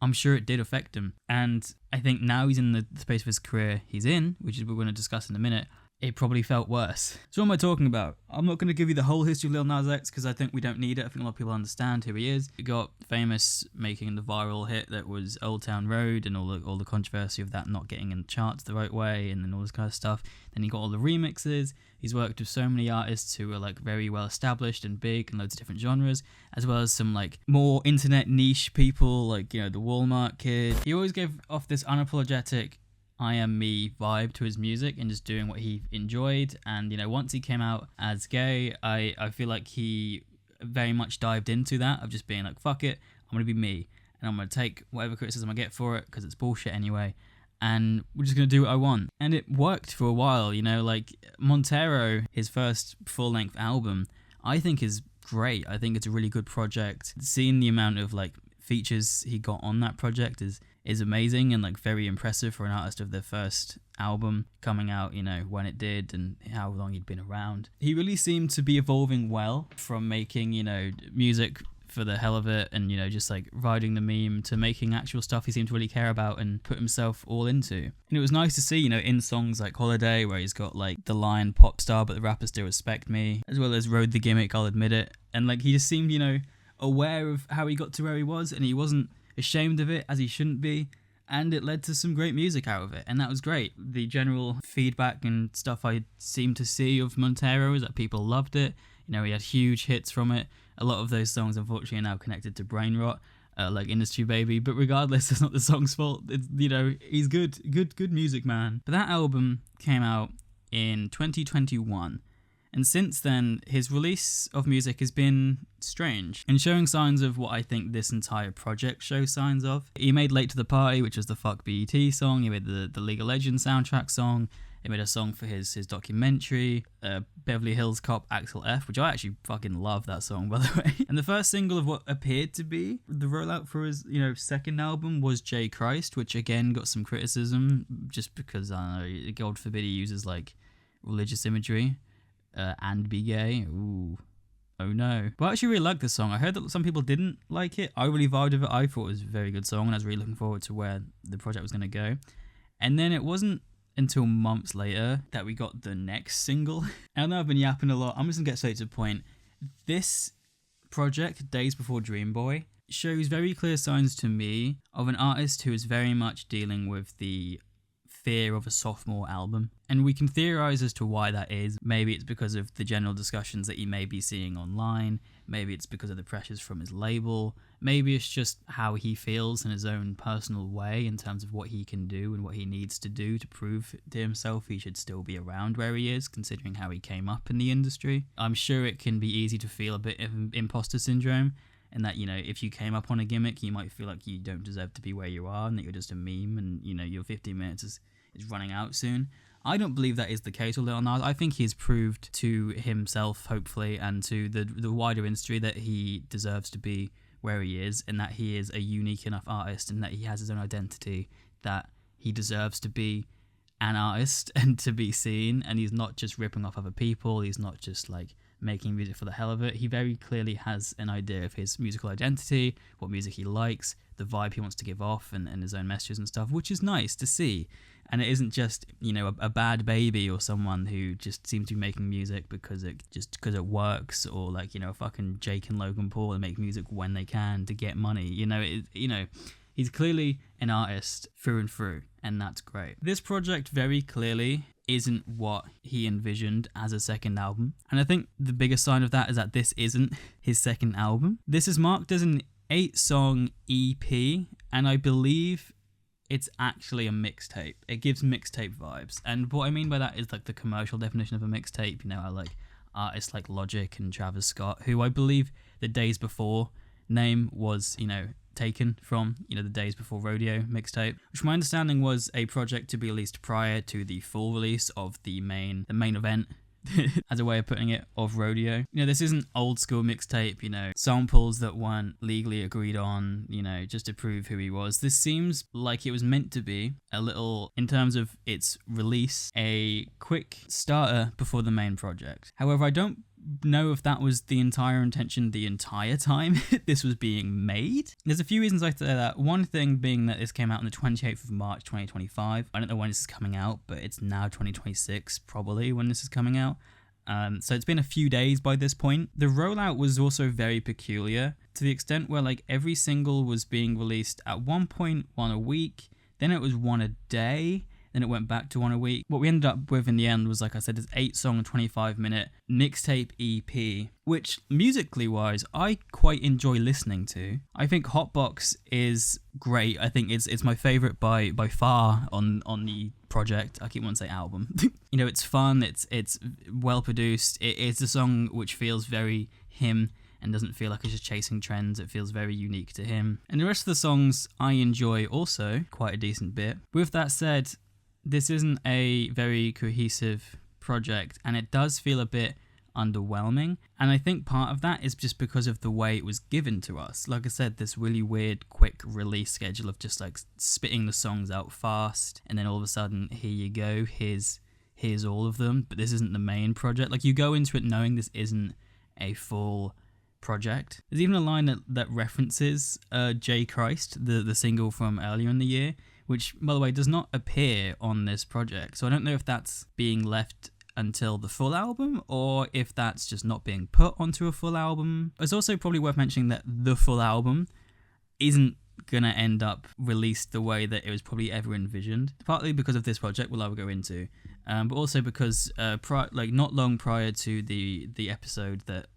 I'm sure it did affect him, and I think now he's in the space of his career he's in, which is we're going to discuss in a minute, it probably felt worse. So what am I talking about? I'm not going to give you the whole history of Lil Nas X, because I think we don't need it. I think a lot of people understand who he is. He got famous making the viral hit that was Old Town Road, and all the controversy of that not getting in the charts the right way, and then all this kind of stuff. Then he got all the remixes. He's worked with so many artists who are, like, very well established and big in loads of different genres, as well as some, like, more internet niche people, like, you know, the Walmart Kid. He always gave off this unapologetic I am me vibe to his music and just doing what he enjoyed. And, you know, once he came out as gay, I feel like he very much dived into that of just being like, fuck it, I'm gonna be me, and I'm gonna take whatever criticism I get for it, because it's bullshit anyway, and we're just gonna do what I want. And it worked for a while, you know. Like, Montero, his first full-length album, I think is great. I think it's a really good project. Seeing the amount of, like, features he got on that project is amazing, and, like, very impressive for an artist of their first album coming out, you know, when it did, and how long he'd been around. He really seemed to be evolving well from making, you know, music for the hell of it, and, you know, just, like, riding the meme, to making actual stuff he seemed to really care about and put himself all into. And it was nice to see, you know, in songs like Holiday, where he's got, like, the line pop star but the rappers still respect me, as well as Rode the Gimmick, I'll admit it. And, like, he just seemed, you know, aware of how he got to where he was, and he wasn't ashamed of it, as he shouldn't be. and it led to some great music out of it, and that was great. The general feedback and stuff I seemed to see of Montero is that people loved it. You know, he had huge hits from it. A lot of those songs, unfortunately, are now connected to brain rot, like Industry Baby. But regardless, it's not the song's fault. It's, you know, he's good music, man. But that album came out in 2021. And since then, his release of music has been strange and showing signs of what I think this entire project shows signs of. He made Late to the Party, which was the Fuck BET song. He made the League of Legends soundtrack song. He made a song for his documentary, Beverly Hills Cop Axel F, which I actually fucking love that song, by the way. And the first single of what appeared to be the rollout for his, you know, second album was J. Christ, which again got some criticism just because, I don't know, God forbid he uses like religious imagery and be gay. Ooh. Oh no. But I actually really like this song. I heard that some people didn't like it. I really vibed with it. I thought it was a very good song, and I was really looking forward to where the project was going to go. And then it wasn't until months later that we got the next single. I know I've been yapping a lot. I'm just going to get straight to the point. This project, Days Before Dreamboy, shows very clear signs to me of an artist who is very much dealing with the fear of a sophomore album. And we can theorize as to why that is. Maybe it's because of the general discussions that he may be seeing online. Maybe it's because of the pressures from his label. Maybe it's just how he feels in his own personal way in terms of what he can do and what he needs to do to prove to himself he should still be around where he is, considering how he came up in the industry. I'm sure it can be easy to feel a bit of imposter syndrome, and that, you know, if you came up on a gimmick, you might feel like you don't deserve to be where you are and that you're just a meme and, you know, your 15 minutes is running out soon. I don't believe that is the case with Lil Nas. I think he's proved to himself, hopefully, and to the wider industry that he deserves to be where he is, and that he is a unique enough artist, and that he has his own identity, that he deserves to be an artist and to be seen, and he's not just ripping off other people. He's not just like making music for the hell of it. He very clearly has an idea of his musical identity, what music he likes, the vibe he wants to give off, and his own messages and stuff, which is nice to see. And it isn't just, you know, a bad baby or someone who just seems to be making music because it works, or like, you know, fucking Jake and Logan Paul and make music when they can to get money. You know, he's clearly an artist through and through, and that's great. This project very clearly isn't what he envisioned as a second album, and I think the biggest sign of that is that this isn't his second album. This is marked as an 8-song EP, and I believe it's actually a mixtape. It gives mixtape vibes, and what I mean by that is like the commercial definition of a mixtape. You know, I like artists like Logic and Travis Scott, who I believe the Days Before name was, you know, taken from, you know, the Days Before Rodeo mixtape, which my understanding was a project to be released prior to the full release of the main event, as a way of putting it, of Rodeo. You know, this isn't old school mixtape, you know, samples that weren't legally agreed on, you know, just to prove who he was. This seems like it was meant to be a little, in terms of its release, a quick starter before the main project. However, I don't know if that was the entire intention the entire time this was being made. There's a few reasons I say that. One thing being that this came out on the 28th of March 2025. I don't know when this is coming out, but it's now 2026 probably when this is coming out. So it's been a few days by this point. The rollout was also very peculiar, to the extent where like every single was being released at one point one a week, then it was one a day, then it went back to one a week. What we ended up with in the end was, like I said, this 8-song, 25-minute mixtape EP, which musically wise, I quite enjoy listening to. I think Hotbox is great. I think it's my favorite by far on the project. I keep wanting to say album. You know, it's fun. It's well produced. It's a song which feels very him and doesn't feel like it's just chasing trends. It feels very unique to him. And the rest of the songs I enjoy also quite a decent bit. With that said, this isn't a very cohesive project, and it does feel a bit underwhelming. And I think part of that is just because of the way it was given to us. Like I said, this really weird quick release schedule of just like spitting the songs out fast, and then all of a sudden, here you go, here's all of them, but this isn't the main project. Like, you go into it knowing this isn't a full project. There's even a line that references J. Christ, the single from earlier in the year, which, by the way, does not appear on this project. So I don't know if that's being left until the full album, or if that's just not being put onto a full album. It's also probably worth mentioning that the full album isn't gonna end up released the way that it was probably ever envisioned. Partly because of this project, we'll go into, but also because not long prior to the episode that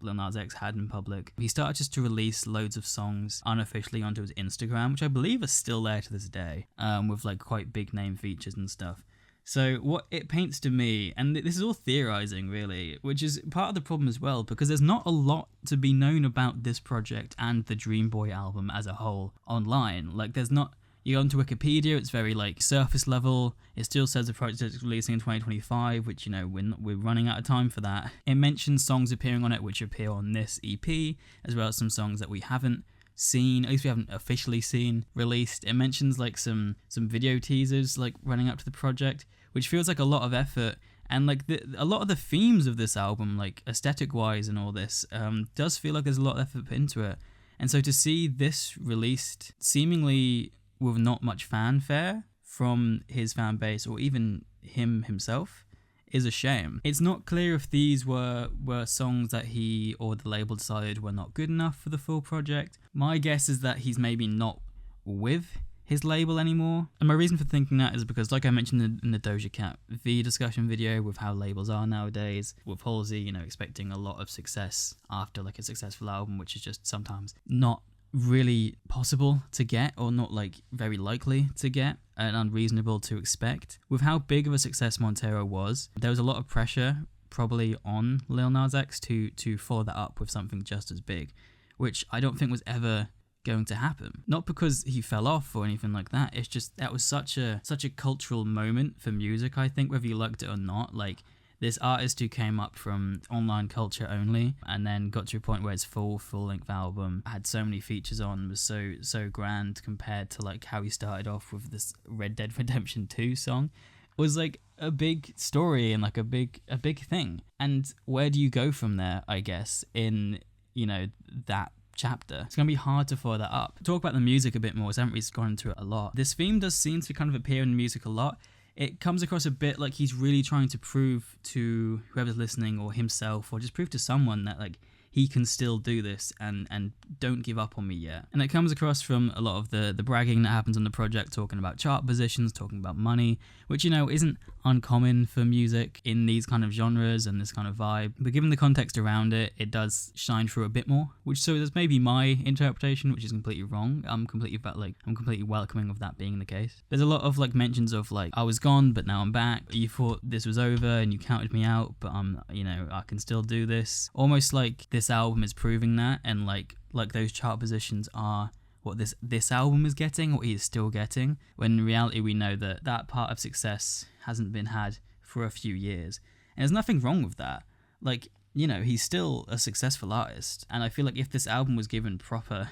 Lil Nas X had in public, he started just to release loads of songs unofficially onto his Instagram, which I believe are still there to this day, with like quite big name features and stuff. So what it paints to me, and this is all theorizing really, which is part of the problem as well, because there's not a lot to be known about this project and the Dreamboy album as a whole online. Like there's not, you go onto Wikipedia, it's very like surface level. It still says the project is releasing in 2025, which, you know, we're running out of time for that. It mentions songs appearing on it which appear on this EP, as well as some songs that we haven't seen, at least we haven't officially seen, released. It mentions like some video teasers like running up to the project, which feels like a lot of effort. And like a lot of the themes of this album, like aesthetic wise and all this, does feel like there's a lot of effort put into it. And so to see this released seemingly with not much fanfare from his fan base or even him himself is a shame. It's not clear if these were songs that he or the label decided were not good enough for the full project. My guess is that he's maybe not with his label anymore. And my reason for thinking that is because, like I mentioned in the Doja Cat V discussion video, with how labels are nowadays, with Halsey, you know, expecting a lot of success after like a successful album, which is just sometimes not really possible to get, or not like very likely to get, and unreasonable to expect. With how big of a success Montero was, there was a lot of pressure probably on Lil Nas X to follow that up with something just as big, which I don't think was ever going to happen. Not because he fell off or anything like that, it's just that was such a cultural moment for music, I think, whether you liked it or not. Like, this artist who came up from online culture only and then got to a point where his full-length album had so many features on, was so grand compared to like how he started off with this Red Dead Redemption 2 song, was like a big story and like a big thing. And where do you go from there, I guess, in, you know, that chapter? It's going to be hard to follow that up. Talk about the music a bit more, so I haven't really gone into it a lot. This theme does seem to kind of appear in the music a lot. It comes across a bit like he's really trying to prove to whoever's listening or himself, or just prove to someone that like he can still do this and don't give up on me yet. And it comes across from a lot of the bragging that happens on the project, talking about chart positions, talking about money, which, you know, isn't uncommon for music in these kind of genres and this kind of vibe. But given the context around it, it does shine through a bit more, which, so that's maybe my interpretation, which is completely wrong. I'm completely welcoming of that being the case. There's a lot of like mentions of like, I was gone, but now I'm back. You thought this was over and you counted me out, but you know, I can still do this. Almost like this album is proving that, and like those chart positions are what this album is getting, what he is still getting, when in reality we know that part of success hasn't been had for a few years. And there's nothing wrong with that. Like, you know, he's still a successful artist, and I feel like if this album was given a proper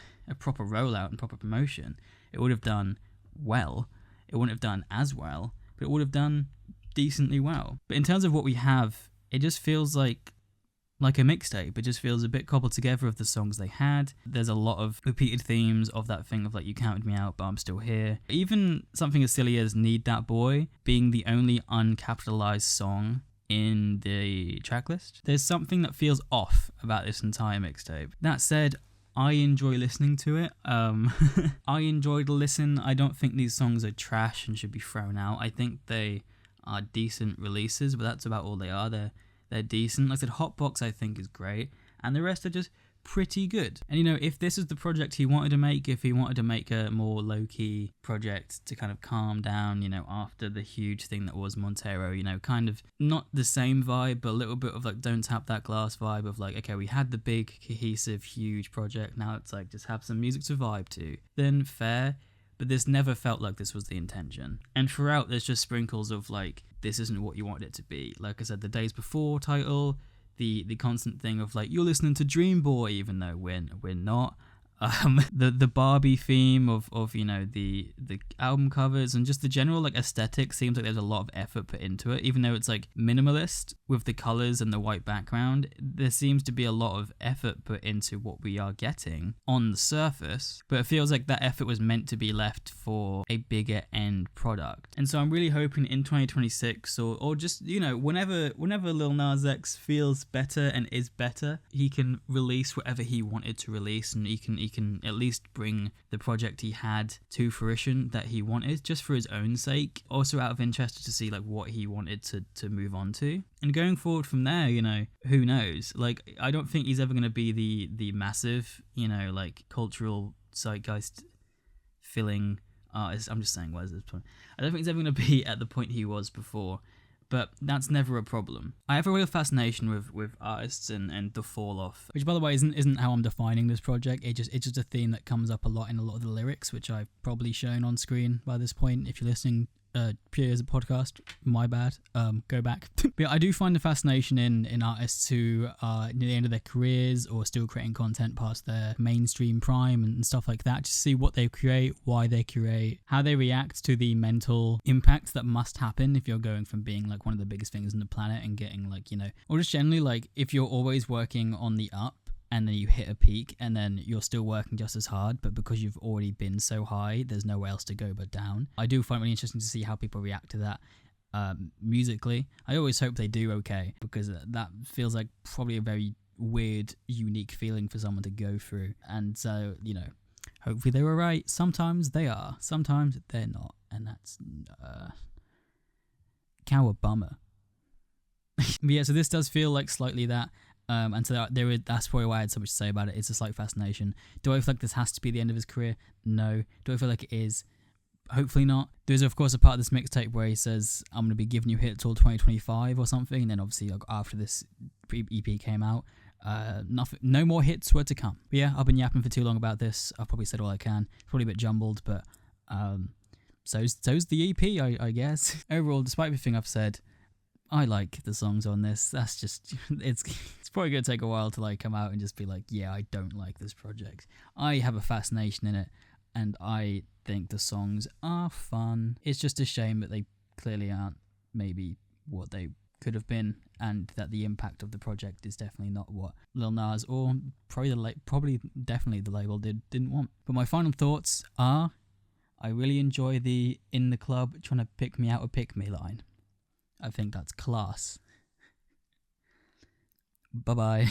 rollout and proper promotion, it would have done well. It wouldn't have done as well, but it would have done decently well. But in terms of what we have, it just feels like a mixtape. It just feels a bit cobbled together of the songs they had. There's a lot of repeated themes of that thing of like, you counted me out, but I'm still here. Even something as silly as Need That Boy being the only uncapitalized song in the tracklist. There's something that feels off about this entire mixtape. That said, I enjoy listening to it. I enjoyed the listen. I don't think these songs are trash and should be thrown out. I think they are decent releases, but that's about all they are. They're decent. Like I said, Hotbox I think is great, and the rest are just pretty good. And, you know, if this is the project he wanted to make, if he wanted to make a more low-key project to kind of calm down, you know, after the huge thing that was Montero, you know, kind of not the same vibe, but a little bit of like Don't Tap That Glass vibe of like, okay, we had the big, cohesive, huge project, now it's like just have some music to vibe to, then fair. But this never felt like this was the intention. And throughout, there's just sprinkles of like, this isn't what you wanted it to be. Like I said, the Days Before title, the constant thing of like, you're listening to Dreamboy, even though we're not. The Barbie theme of you know, the album covers and just the general like aesthetic seems like there's a lot of effort put into it, even though it's like minimalist with the colors and the white background. There seems to be a lot of effort put into what we are getting on the surface, but it feels like that effort was meant to be left for a bigger end product. And so I'm really hoping in 2026 or just, you know, whenever Lil Nas X feels better and is better, he can release whatever he wanted to release, and he can can at least bring the project he had to fruition that he wanted, just for his own sake. Also out of interest to see like what he wanted to move on to. And going forward from there, you know, who knows? Like, I don't think he's ever going to be the massive, you know, like cultural zeitgeist filling artist. I'm just saying, what is this point? I don't think he's ever going to be at the point he was before. But that's never a problem. I have a real fascination with artists and the fall off, which by the way isn't how I'm defining this project. It's just a theme that comes up a lot in a lot of the lyrics, which I've probably shown on screen by this point. If you're listening purely as a podcast, my bad. Go back. But I do find the fascination in artists who are near the end of their careers or still creating content past their mainstream prime and stuff like that. Just see what they create, why they create, how they react to the mental impact that must happen if you're going from being like one of the biggest things on the planet and getting like, you know, or just generally like if you're always working on the up and then you hit a peak and then you're still working just as hard, but because you've already been so high, there's nowhere else to go but down. I do find it really interesting to see how people react to that musically. I always hope they do okay, because that feels like probably a very weird, unique feeling for someone to go through. And so, you know, hopefully they were right. Sometimes they are, sometimes they're not. And that's kind of a bummer. But yeah, so this does feel like slightly that. And so that's probably why I had so much to say about it. It's a slight fascination. Do I feel like this has to be the end of his career? No. Do I feel like it is? Hopefully not. There's of course a part of this mixtape where he says, I'm going to be giving you hits till 2025 or something. And then obviously after this EP came out, no more hits were to come. But yeah, I've been yapping for too long about this. I've probably said all I can. Probably a bit jumbled, but so's the EP, I guess. Overall, despite everything I've said, I like the songs on this. That's just, it's probably going to take a while to like come out and just be like, yeah, I don't like this project. I have a fascination in it, and I think the songs are fun. It's just a shame that they clearly aren't maybe what they could have been, and that the impact of the project is definitely not what Lil Nas or definitely the label didn't want. But my final thoughts are, I really enjoy the "in the club trying to pick me out or pick me" line. I think that's class. Bye-bye.